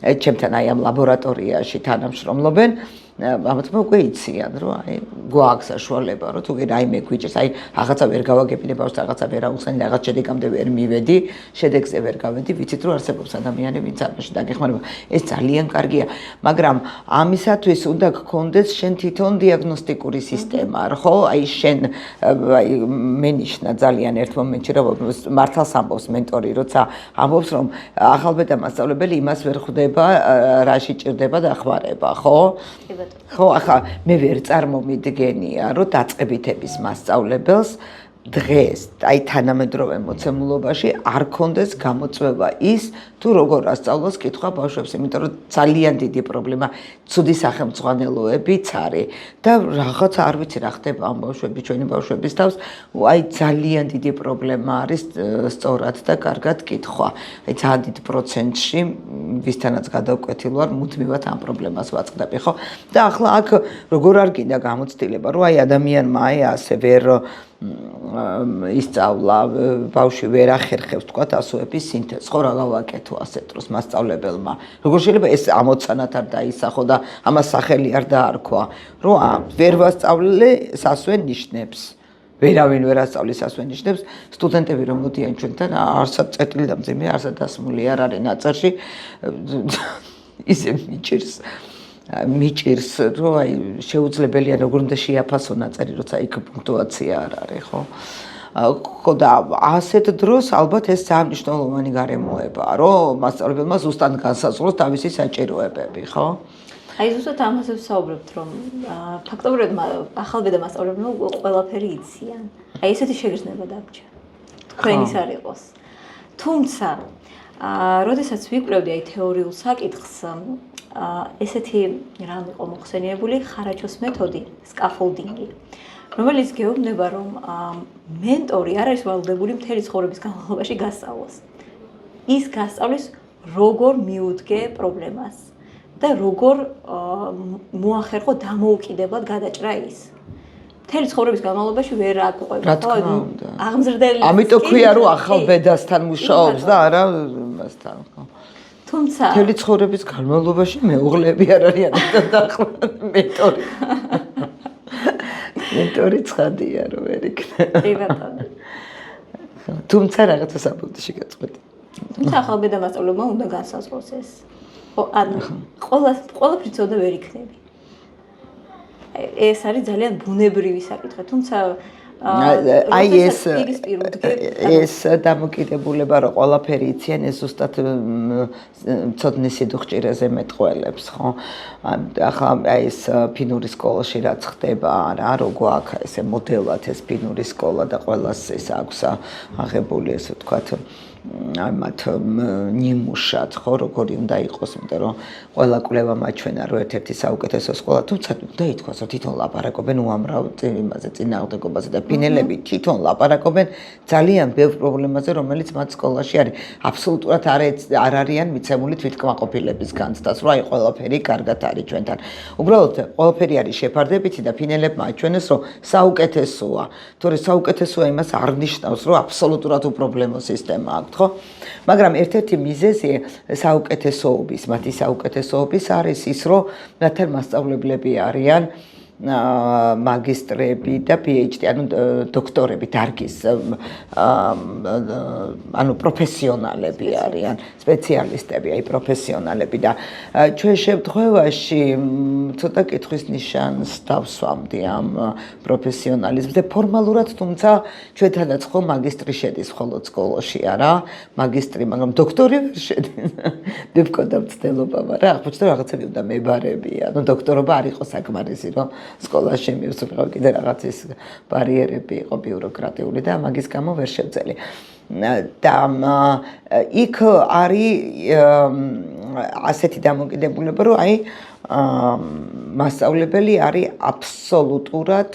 ჩემთან აი ამ ლაბორატორიაში თანამშრომლობენ, ამათმა უკვე იციან, რომ აი გვაქვს საშუალება, რომ თუ რაიმე გვიჭირს, აი რაღაცა ვერ გავაგებინე ბავშვს, რაღაცა ვერ აუხსენი, რაღაც შედეგამდე ვერ მივედი, შედეგზე ვერ გავედი, ვიცით რომ არსებობს ადამიანი, ვინც ამაში დაგეხმარება. ეს ძალიან კარგია, მაგრამ ამისათვის უნდა გქონდეს შენ თვითონ დიაგნოსტიკური სისტემა, ხო? აი შენ აი მენიშნა ძალიან ერთ მომენტში, რომ მართალს ამბობს მენტორი, როცა ამბობს რომ ახალბედა მასწავლებელი იმას ვერ ხვდება, რაში ჭირდება დახმარება, ხო? ხო, ახლა მე ვერ წარმომიდგენია, რომ დაწყებითების მასწავლებელს დღეს, აი თანამედროვე მოცემულობაში არ კონდეს გამოწვევა ის, თუ როგორ ასწავლოს კითხვა ბავშვებს, იმიტომ რომ ძალიან დიდი პრობლემა ცუდი სახელმძღვანელოებიც არის და რაღაც არ ვიცი რა ხდება ამ ბავშვების, ჩვენი ბავშვების თავს, აი ძალიან დიდი პრობლემა არის სწორად და კარგად კითხვა. აი ძალიან დიდ პროცენტში ვისთანაც გადავკვეთილ ვარ, მუდმივად ამ პრობლემას ვაწყდები, ხო? და ახლა აქ როგორ არ გინდა გამოცდილება, რომ აი ადამიანმა აი ასე ვერ ისწავლა, ბავშვი ვერ ახერხებს, თქვათ, ასოების სინთეზს, ხო, რა გავაკეთო ასეთ დროს მასწავლებელმა. როგორ შეიძლება ეს ამოცანად არ დაისახო და ამას სახელი არ დაარქვა, რომ ვერ ვასწავლე სასვე ნიშნებს. ვერავინ ვერ ასწავლის სასვე ნიშნებს, სტუდენტები რომ მოდიან ჩვენთან, არსად წერტილი და მძიმე, არსად დასმული არ არის ნაწერში, ისე მიჭირს, რომ აი შეუძლებელია როგორ უნდა შეაფასო ნაწერი, როცა იქ პუნქტუაცია არ არის, ხო? ხო და ასეთ დროს ალბათ ეს ძალიან მნიშვნელოვანი გარემოებაა, რომ მასწავლებელმა ზუსტად განსაზღვროს თავისი საჭიროებები, ხო? აი ზუსტად ამაზე ვსაუბრობთ, რომ ფაქტობრივად ახალბედა მასწავლებლებმა ყველაფერი იციან. აი ესეთი შეგრძნება დაგჭირ. თქვენის არ იყოს. თუმცა, როდესაც ვიკვლევდი აი თეორიულ საკითხს, ესეთი რამ იყო მოხსენიებული ხარაჯოს მეთოდი, სკაფოლდინგი, რომელიც გეუბნება, რომ მენტორი არ არის ვალდებული მთელი ცხოვრების განმავლობაში გასწავლოს. ის გასწავლის, როგორ მიუდგე პრობლემას და როგორ მოახერხო დამოუკიდებლად გადაჭრა ის. მთელი ცხოვრების განმავლობაში ვერ აკვირდება, ხო? აღმზრდელი. ამიტომ ქვია, რომ ახალბედასთან მუშაობს და არა მასთან, ხო? თუმცა მთელი ცხოვრების განმავლობაში მეუღლეები არ არიან დაახლოებით მენტორი. მენტორი ცხადია რომ ვერ იქნება. კი ბატონო. თუმცა რაღაცა საბუთში გაწყვეტი. თუმცა ახალბედა მასწავლებელმა უნდა განსაზღვროს ეს. ანუ ყველაფერი ცოდნა ვერ იქნები. ეს არის ძალიან ბუნებრივი საკითხი, თუმცა აი ეს დამოკიდებულება რომ ყველაფერი იციან ეს ზუსტად ცოდნის სიდუხჭირეზე მეტყველებს, ხო? ახლა აი ეს ფინური სკოლაში რაც ხდება, რა როგორ აქ ესე მოდელად ეს ფინური სკოლა და ყველას ეს აქვს აღებული ესე ვთქვათ ამათ ნიმუშად, ხო, როგორი უნდა იყოს, იმიტომ რომ ყველა კვლევა მაჩვენა, რომ ერთ-ერთი საუკეთესო სკოლა, თუმცა უნდა ითქვას, რომ თვითონ ლაპარაკობენ უამრავ იმაზე, წინააღმდეგობაზე და ფინელები თვითონ ლაპარაკობენ ძალიან ბევრ პრობლემაზე, რომელიც მათ სკოლაში არის. აბსოლუტურად არ არიან მიცემული თვითკმაყოფილების განცდას, რომ აი ყველაფერი კარგად არის ჩვენთან. უბრალოდ ყველაფერი არის შეფარდებითი და ფინელებმა აჩვენეს, რომ საუკეთესოა. თორე საუკეთესოა იმას არ ნიშნავს, რომ აბსოლუტურად უპრობლემო სისტემა აქვს. მაგრამ ერთ-ერთი მიზეზი საუკეთესოობის, მათი საუკეთესოობის არის ის, რომ ნათელ მასწავლებლები არიან მაგისტრები და PhD, ანუ დოქტორები, დარგის ანუ პროფესიონალები არიან, სპეციალისტები, აი პროფესიონალები და ჩვენ შემთხვევაში ცოტა კითხვის ნიშანს დავსვამდი ამ პროფესიონალიზმს და ფორმალურად, თუმცა ჩვენთანაც ხო მაგისტრი შედის მხოლოდ სკოლაში არა, მაგისტრი, მაგრამ დოქტორი ვერ შედის. მე მქონდა მცდელობა, მაგრამ აღმოჩნდა რაღაცები უნდა მებარები, ანუ დოქტორობა არ იყო საკმარისი, რომ სკოლაში მივსვიყავ კიდე რაღაცის ბარიერები იყო ბიუროკრატიული და მაგის გამო ვერ შევძელი. და იქ არის ასეთი დამოკიდებულება, რომ აი მასწავლებელი არის აბსოლუტურად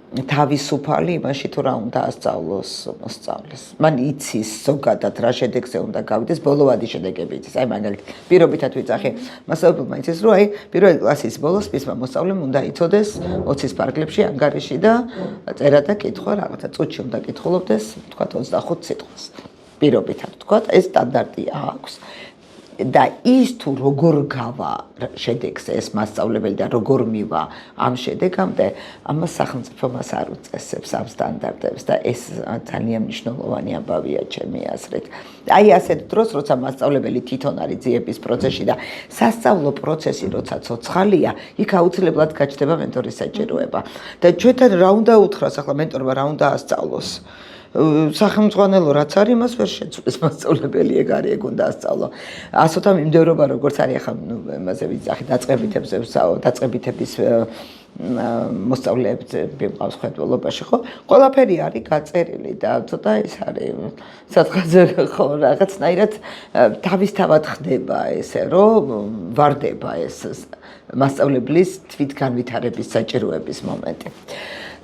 თავისუფალი იმაში თუ რა უნდა ასწავლოს მოსწავლეს. მან იცის ზოგადად რა შედეგზე უნდა გავიდეს, ბოლოვადი შედეგები იცის. აი მაგალითად, პირობითად ვიძახი, მასწავლებელმა იცის, რომ აი პირველი კლასის ბოლოს მისმა მოსწავლემ უნდა იცოდეს 20-ის ფარგლებში ანგარიში და წერა და კითხვა რაღაცა წუთში უნდა კითხულობდეს, თქვა 25 სიტყვას. პირობითად თქვა, ეს სტანდარტი აქვს. და ის თუ როგორ გავა შედეგს ეს მასწავლებელი და როგორ მივა ამ შედეგამდე, ამას სახელმწიფო მას არ უწესებს ამ სტანდარტებს და ეს ძალიან მნიშვნელოვანი ამბავია ჩემი აზრით. აი ასეთ დროს, როცა მასწავლებელი თვითონ არის ძიების პროცესში და სასწავლო პროცესი როცა ცოცხალია, იქ აუცილებლად გაჩნდება მენტორის საჭიროება. და ჩვენთან რა უნდა უთხრას ახლა მენტორმა რა უნდა ასწავლოს? სახელმწიფო რაც არის, მას ვერ შეცვლის მასწავლებელი ეგ არის, ეგ უნდა ასწავლო. ასოთა მიმდევრობა როგორც არის ახლა იმაზე ვიძახი დაწყებითების მოსწავლეებს მყავს ხედველობაში, ხო? ყველაფერი არის გაწერილი და ცოტა ის არის სადღაც ხო რაღაცნაირად თავისთავად ხდება ესე, რომ ვარდება ეს მასწავლებლის თვითგანვითარების საჭიროების მომენტი.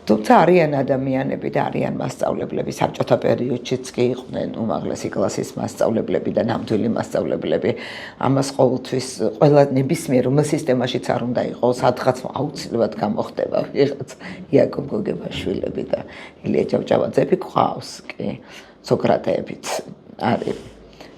თუმცა არიან ადამიანები და არიან მასწავლებლები, საბჭოთა პერიოდშიც კი იყვნენ უმაღლესი კლასის მასწავლებლები და ნამდვილი მასწავლებლები. ამას ყოველთვის ყველა ნებისმიერ რომ სისტემაშიც არ უნდა იყოს, სადღაც აუცილებლად გამოხდება ვიღაც იაკობ გოგებაშვილები და ილია ჭავჭავაძეები ყავს კი, სოკრატეებიც არის.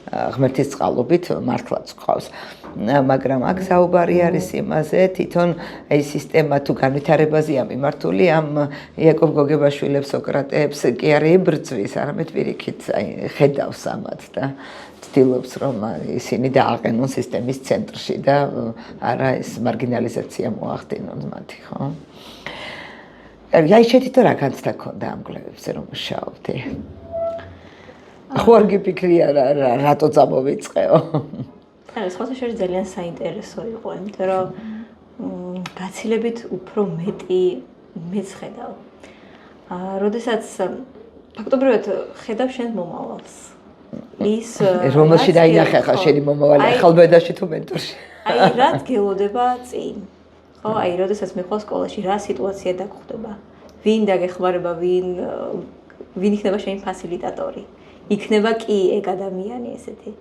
ღმერთის წყალობით მართლაც ყავს. მაგრამ აქ საუბარი არის იმაზე, თვითონ აი სისტემა თუ განვითარებაზეა მიმართული ამ იაკობ გოგებაშვილებს, სოკრატეებს კი არ ებრძვის, არამედ პირიქით აი ხედავს ამათ და ცდილობს რომ ისინი დააყენონ სისტემის ცენტრში და არა ეს მარგინალიზაცია მოახდინონ მათი, ხო? აი შეთითო რა განცდა ქონდა ამ კვლევებზე რომ მუშაობდი? ხო არ გიფიქრია რატო წამოვიწყეო? არა, სხვა შეიძლება ძალიან საინტერესო იყო, იმიტომ რომ გაცილებით უფრო მეტი მეც ხედავ. როდესაც ფაქტობრივად ხედავ შენ მომავალს. ის რომელში დაინახე ახლა შენი მომავალი ახალბედაში თუ მენტორში. აი რა დგელოდება წინ. ხო, აი როდესაც მე ხვალ სკოლაში რა სიტუაცია დაგხვდება. ვინ დაგეხმარება, ვინ იქნება შენი ფასილიტატორი. იქნება კი ეგ ადამიანი ესეთი.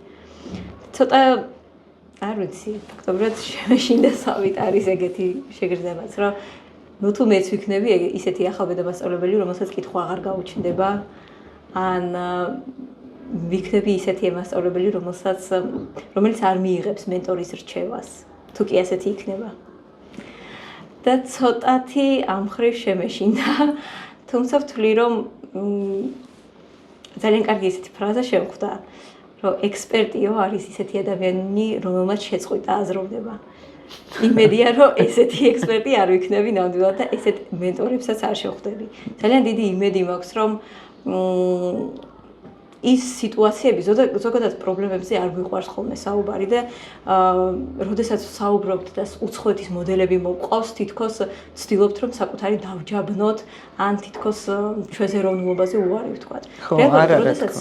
ცოტა არ ვიცი, ფაქტობრივად შემეშინდა სავით არის ეგეთი შეგრძნებაც, რომ ნუ თუ მეც ვიქნები ისეთი ახალბედა მასწავლებელი, რომელსაც კითხვა აღარ გაუჩნდება, ან ვიქნები ისეთი მასწავლებელი, რომელიც არ მიიღებს მენტორის რჩევას, თუ კი ასეთი იქნება. და ცოტათი ამ მხრივ შემეშინდა, თუმცა ვთვლი, რომ ძალიან კარგი ისეთი ფრაზა შემხვდა, რომ ექსპერტიო არის ისეთი ადამიანი, რომელმაც შეწყვიტა აზროვნება. იმედია, რომ ესეთი ექსპერტი არ ვიქნები ნამდვილად და ესეთ მენტორებსაც არ შევხვდები. ძალიან დიდი იმედი მაქვს, რომ ის სიტუაციები ზოგადად პრობლემებზე არ მიყვარს ხოლმე საუბარი და როდესაც საუბრობთ და უცხოეთის მოდელები მოვყავს, თითქოს ვცდილობთ, რომ საკუთარი დავჯაბნოთ, ან თითქოს ჩვენს ეროვნულობაზე უარი ვთქვათ. როდესაც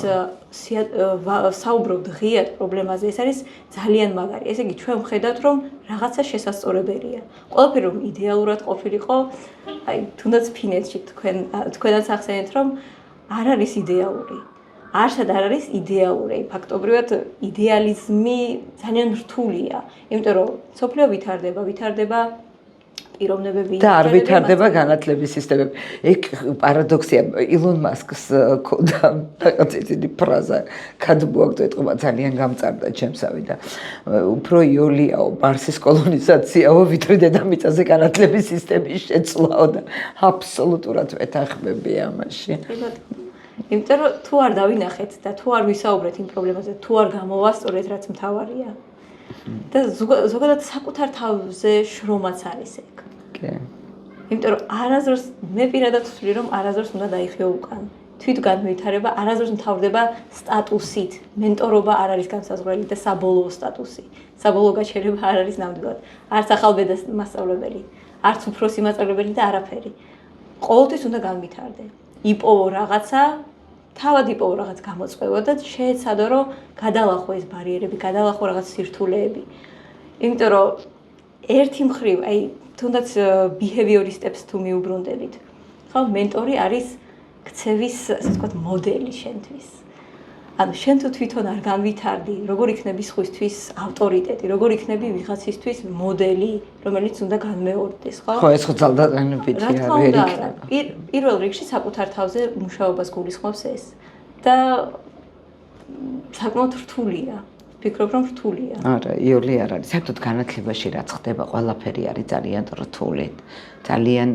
საუბრობთ ღიად პრობლემაზე, ეს არის ძალიან მაგარი. ესე იგი, ჩვენ ვხედავთ, რომ რაღაცა შესასწორებელია. ყველაფერი რომ იდეალურად ყოფილიყო, აი, თუნდაც ფინეთში თქვენაც ახსენეთ, რომ არ არის იდეალური. არსად არ არის იდეალური. ფაქტობრივად იდეალიზმი ძალიან რთულია. იმიტომ რომ სოფლიო ვითარდება პიროვნებები და არ ვითარდება განათლების სისტემები. ეგ პარადოქსია. ილონ მასკს ქონდა რაღაცა დიდი ფრაზა, კადმოაგდო ეთყობა ძალიან გამწარდა ჩემსავი და უფრო იოლიაო, მარსის კოლონიზაციაო, ვიდრე დედამიწაზე განათლების სისტემის შეცვლაო და აბსოლუტურად ვეთანხმები ამაში. იმიტომ რომ თუ არ დავინახეთ და თუ არ ვისაუბრეთ იმ პრობლემაზე, თუ არ გამოვასწორეთ, რაც მთავარია. და ზოგადად საკუთარ თავზე შრომაც არის ეგ. კი. იმიტომ რომ არასდროს მე პირადად ვთვლი, რომ არასდროს უნდა დაიხიო უკან. თვითგანვითარება არასდროს მთავრდება სტატუსით. მენტორობა არ არის განსაზღვრელი და საბოლოო სტატუსი. საბოლოო გაჩერება არ არის ნამდვილად. არც ახალბედა მასწავლებელი, არც უფროსი მასწავლებელი და არაფერი. ყოველთვის უნდა განვითარდე. იპოვო რაღაცა, თავად იპოვო რაღაც გამოწვევა და შეეცადო რომ გადალახო ეს ბარიერები, გადალახო რაღაც სირთულეები. იმიტომ რომ ერთი მხრივ, აი თუნდაც behavioristებს თუ მიუბრუნდებით, ხო, მენტორი არის ქცევის, ასე ვთქვათ, მოდელი შენთვის. ანუ შენ თუ თვითონ არ განვითარდი, როგორ იქნები სხვისთვის ავტორიტეტი, როგორ იქნები ვიღაცისთვის მოდელი, რომელიც უნდა განმეორდეს, ხო? ხო, ეს ხო ძალდატანებითი რა თქმა უნდა, პირველ რიგში საკუთარ თავზე მუშაობას გულისხმობს ეს და საკმაოდ რთულია. ვფიქრობ, რომ რთულია. არა, იოლი არ არის. საერთოდ განათლებაში რაც ხდება, ყველაფერი არის ძალიან რთული. ძალიან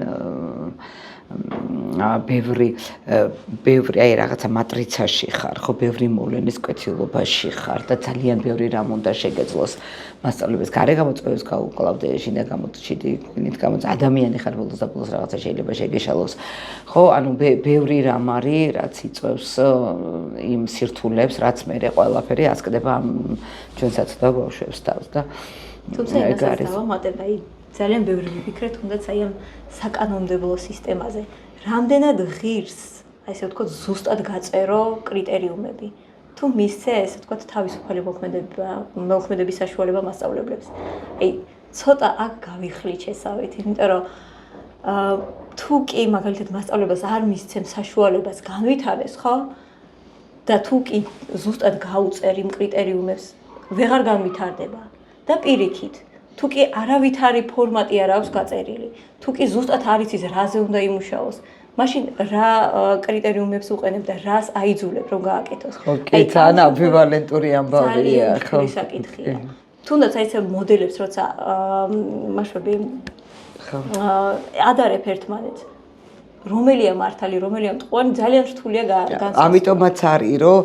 ბევრი აი რაღაცა მატრიცაში ხარ, ხო, ბევრი მოვლენის კვეთილობაში ხარ და ძალიან ბევრი რამ უნდა შეგეძლოს. მასწავლებელს გარე გამოწვევებს გაუკლავდე, შინაგან გამოწვევით ადამიანი ხარ ბოლოს და ბოლოს რაღაცა შეიძლება შეგეშალოს. ხო, ანუ ბევრი რამ არის, რაც იწვევს იმ სირთულეებს, რაც მერე ყველაფერი ასკდება ჩვენ საცდა ბავშვებს თავს და თუმცა იმასაც დავამატებ, აი ძალიან ბევრი ვიფიქრე თუნდაც აი ამ საკანონმდებლო სისტემაზე. რამდენად ღირს, აი ესე ვთქვათ, ზუსტად გაწერო კრიტერიუმები. თუ მისცე, ესე ვთქვათ, თავისუფალი მოქმედების საშუალება მასწავლებლებს. აი, ცოტა აქ გავიხლი შესავით, იმიტომ რომ თუ კი მაგალითად მასწავლებლებს არ მისცემ საშუალებას განვითარდეს, ხო? და თუ კი ზუსტად გაუწერ იმ კრიტერიუმებს, ვეღარ განვითარდება. და პირიქით თუ კი არავითარი ფორმატი არ აქვს გაწერილი, თუ კი ზუსტად არ იცის რაზე უნდა იმუშაოს, მაშინ რა კრიტერიუმებს უყენებ და რას აიძულებ რომ გააკეთოს. ხო, კი, ძალიან ამბივალენტური ამბავია, ხო. ძალიან საკითხია. თუნდაც აი ეს მოდელებს როცა მაშვები ადარებ ერთმანეთს. რომელია მართალი, რომელია მტყუარი, ძალიან რთულია განსაზღვრება. ამიტომაც არის, რომ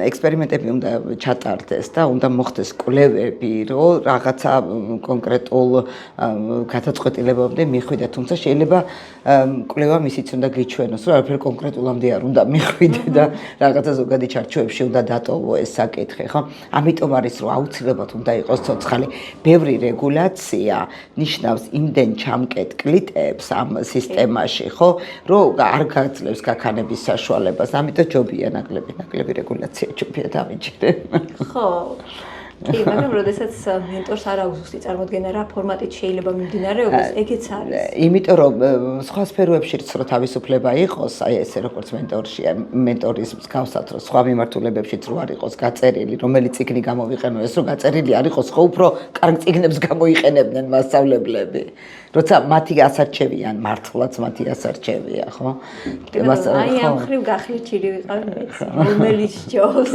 ექსპერიმენტები უნდა ჩატარდეს და უნდა მოხდეს კვლევები, რომ რაღაცა კონკრეტულ გადაწყვეტილებამდე მიხვიდე, თუმცა შეიძლება კვლევა მისიც უნდა გიჩვენოს, რომ არაფერი კონკრეტულამდე არ უნდა მიხვიდე და რაღაცა ზოგადი ჩარჩოებში უნდა დატოვო ეს საკითხი, ხო? ამიტომ არის, რომ აუცილებლად უნდა იყოს ცოცხალი. ბევრი რეგულაცია ნიშნავს იმდენ ჩამკეტკლიტებს ამ სისტემაში, ხო? რომ არ გაძლევს გაქანების საშუალებას, ამიტომ ჯობია ნაკლები რეგულაცია ჯობია დამიჯერე. ხო. კი, მაგრამ როდესაც მენტორს არ აქვს ზუსტი წარმოდგენა რა ფორმატით შეიძლება მიმდინარეობდეს, ეგეც არის. იმიტომ რომ სხვა სფეროებში რო თავისუფლება იყოს, აი ესე როგორც მენტორის მსგავსად, რომ სხვა მიმართულებებშიც რო არ იყოს გაწერილი, რომელი წიგნი გამოვიყენო, ეს რო გაწერილი არ იყოს, ხო უფრო კარგ წიგნებს გამოიყენებდნენ მასწავლებლები. როცა მათი ასარჩევიან, მართლაც მათი ასარჩევია, ხო? აი ამ ხრივ გახლეჩილი ვიყავ მეც, რომელიც ჯობს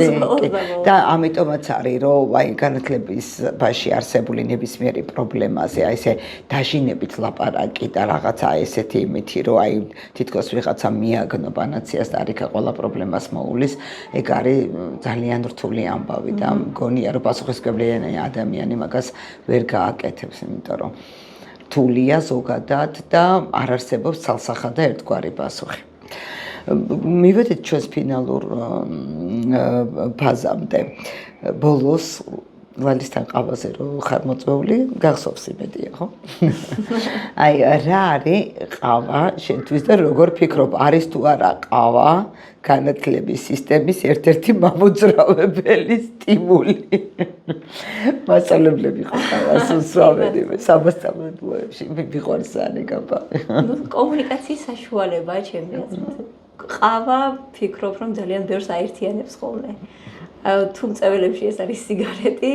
და ამიტომაც არის, რომ აი განათლების ბაში არსებული ნებისმიერი პრობლემაზე, აი ესე დაჟინებით ლაპარაკი და რაღაცა ესეთი იმითი, რომ აი თითქოს ვიღაცა მიაგნო პანაციას და არიქა ყველა პრობლემას მოულის, ეგ არის ძალიან რთული ამბავი და მგონია, რომ პასუხისმგებლიანი ადამიანი მაგას ვერ გააკეთებს, იმიტომ რომ რთულია ზოგადად და არ არსებობს ცალსახად და ერთგვარი პასუხი. მივედით ჩვენს ფინალურ ფაზამდე. ბოლოს ვალისთან ყავაზე რო ხარ მოწვეული, გახსოვს იმედია, ხო? აი, რა არის ყავა შენთვის და როგორ ფიქრობ, არის თუ არა ყავა განათლების სისტემის ერთ-ერთი მამოძრავებელი სტიმული? მასწავლებლები ხო ყავას უსვამენ სამასწავლებლოებში, მიყვარს ანეკაბა. ნუ კომუნიკაციის საშუალება ჩემი აზრით. ყავა ფიქრობ, რომ ძალიან ბევრს აერთიანებს ხოლმე. თუ მწეველებში ეს არის სიგარეტი,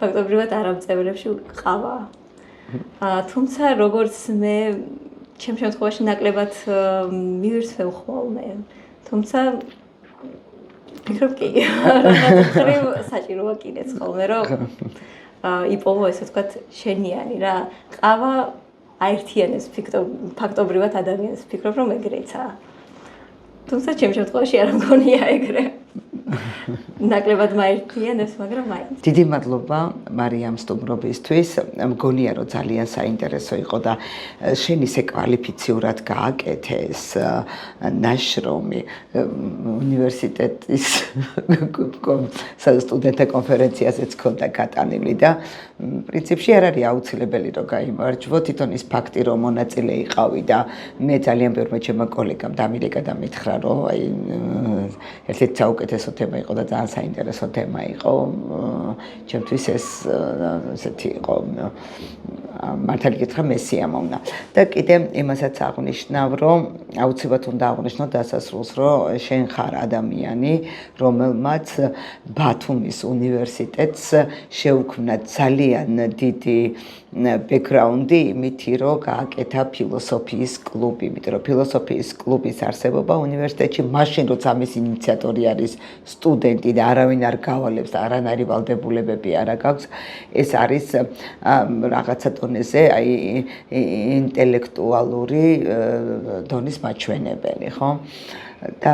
ფაქტობრივად არ ამწეველებში ყავა. თუმცა როგორც მე ჩემ შემთხვევაში ნაკლებად მივირთვევ ხოლმე. თუმცა ფიქრობ კი, ხრივ საჭიროა კიდეც ხოლმე, რომ იპოვო ესე ვთქვათ შენიანი რა. ყავა აერთიანებს ფაქტობრივად ადამიანს, ფიქრობ რომ ეგრეცაა. თუმცა ჩემ შემთხვევაში არ მგონია ეგრე. ნაკლებად მაერთიანებს, მაგრამ მაინც. დიდი მადლობა მარიამ სტუმრობისთვის. მგონია რომ ძალიან საინტერესო იყო და შენ ისე კვალიფიციურად გააკეთე ეს ნაშრომი უნივერსიტეტის სტუდენტთა კონფერენციაზეც ჰქონდა გატანილი და პრინციპში არ არის აუცილებელი რომ გაიმარჯვო, თვითონ ის ფაქტი რომ მონაწილე იყავი და მე ძალიან ბევრმა ჩემმა კოლეგამ დამირეკა და მითხრა რომ აი ერთ-ერთი საუკეთესო თემა იყო და ძალიან საინტერესო თემა იყო. ჩემთვის ეს ესეთი იყო მართალი გითხრა მესიამოვნა და კიდე იმასაც აღვნიშნავ რომ აუცილებლად უნდა აღვნიშნო დასასრულს რომ შენ ხარ ადამიანი რომელმაც ბათუმის უნივერსიტეტს შეუქმნა ძალიან დიდი ბექგრაუნდი იმითი რომ გააკეთა ფილოსოფიის კლუბი, იმიტომ რომ ფილოსოფიის კლუბის არსებობა უნივერსიტეტში მაშინ როცა ამის ინიციატორი არის სტუდენტი და არავინ არ გავალებს და არანაირი ვალდებულებები არ აქვს, ეს არის რაღაცა დონეზე აი ინტელექტუალური დონის მაჩვენებელი, ხო? და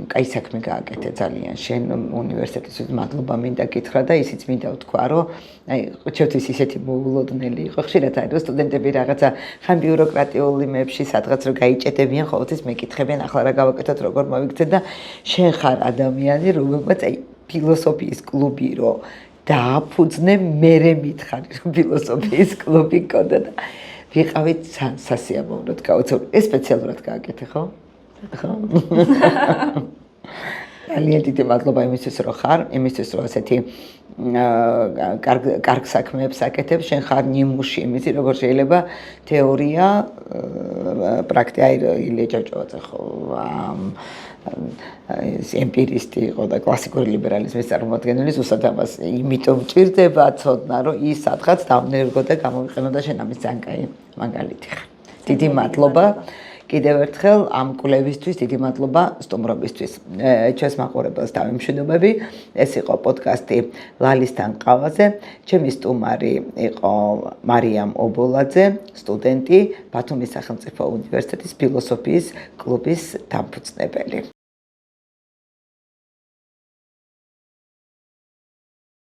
კაი საქმე გააკეთე ძალიან შენ უნივერსიტეტისთვის მადლობა მინდა გითხრა და ისიც მინდა ვთქვა რომ აი ჩემთვის ისეთი მოულოდნელი იყო ხშირად არის სტუდენტები რაღაცა ხან ბიუროკრატიულ იმებში სადღაც რომ გაიჭედებიან ყოველთვის მეკითხებიან ახლა რა გავაკეთოთ როგორ მოვიქცეთ და შენ ხარ ადამიანი რომელმაც აი ფილოსოფიის კლუბი რომ დააფუძნე მერე მითხარი რომ ფილოსოფიის კლუბი გქონდა და ვიყავით სასიამოვნოდ გაუცნობ ეს სპეციალურად გააკეთე ხო? ძალიან დიდი მადლობა იმისთვის რომ ხარ, იმისთვის რომ ასეთი კარგ საქმეებს აკეთებ, შენ ხარ ნიმუში იმისი როგორ შეიძლება თეორია პრაქტიკა ილია ჭავჭავაძე ხო ემპირისტი იყო და კლასიკური ლიბერალიზმის წარმოადგენელი ზუსტად ამას იმიტომ ჭირდება ცოდნა რომ ის სადღაც დავნერგო და გამოვიყენო და შენ ამის ძალიან კაი მაგალითი ხარ. დიდი მადლობა. კიდევ ერთხელ ამ კვლევისთვის დიდი მადლობა სტუმრობისთვის. ჩვენს მაყურებელს დავიმშვიდობები. ეს იყო პოდკასტი ლალისთან ყავაზე. ჩემი სტუმარი იყო მარიამ ობოლაძე, სტუდენტი ბათუმის სახელმწიფო უნივერსიტეტის ფილოსოფიის კლუბის დამფუძნებელი.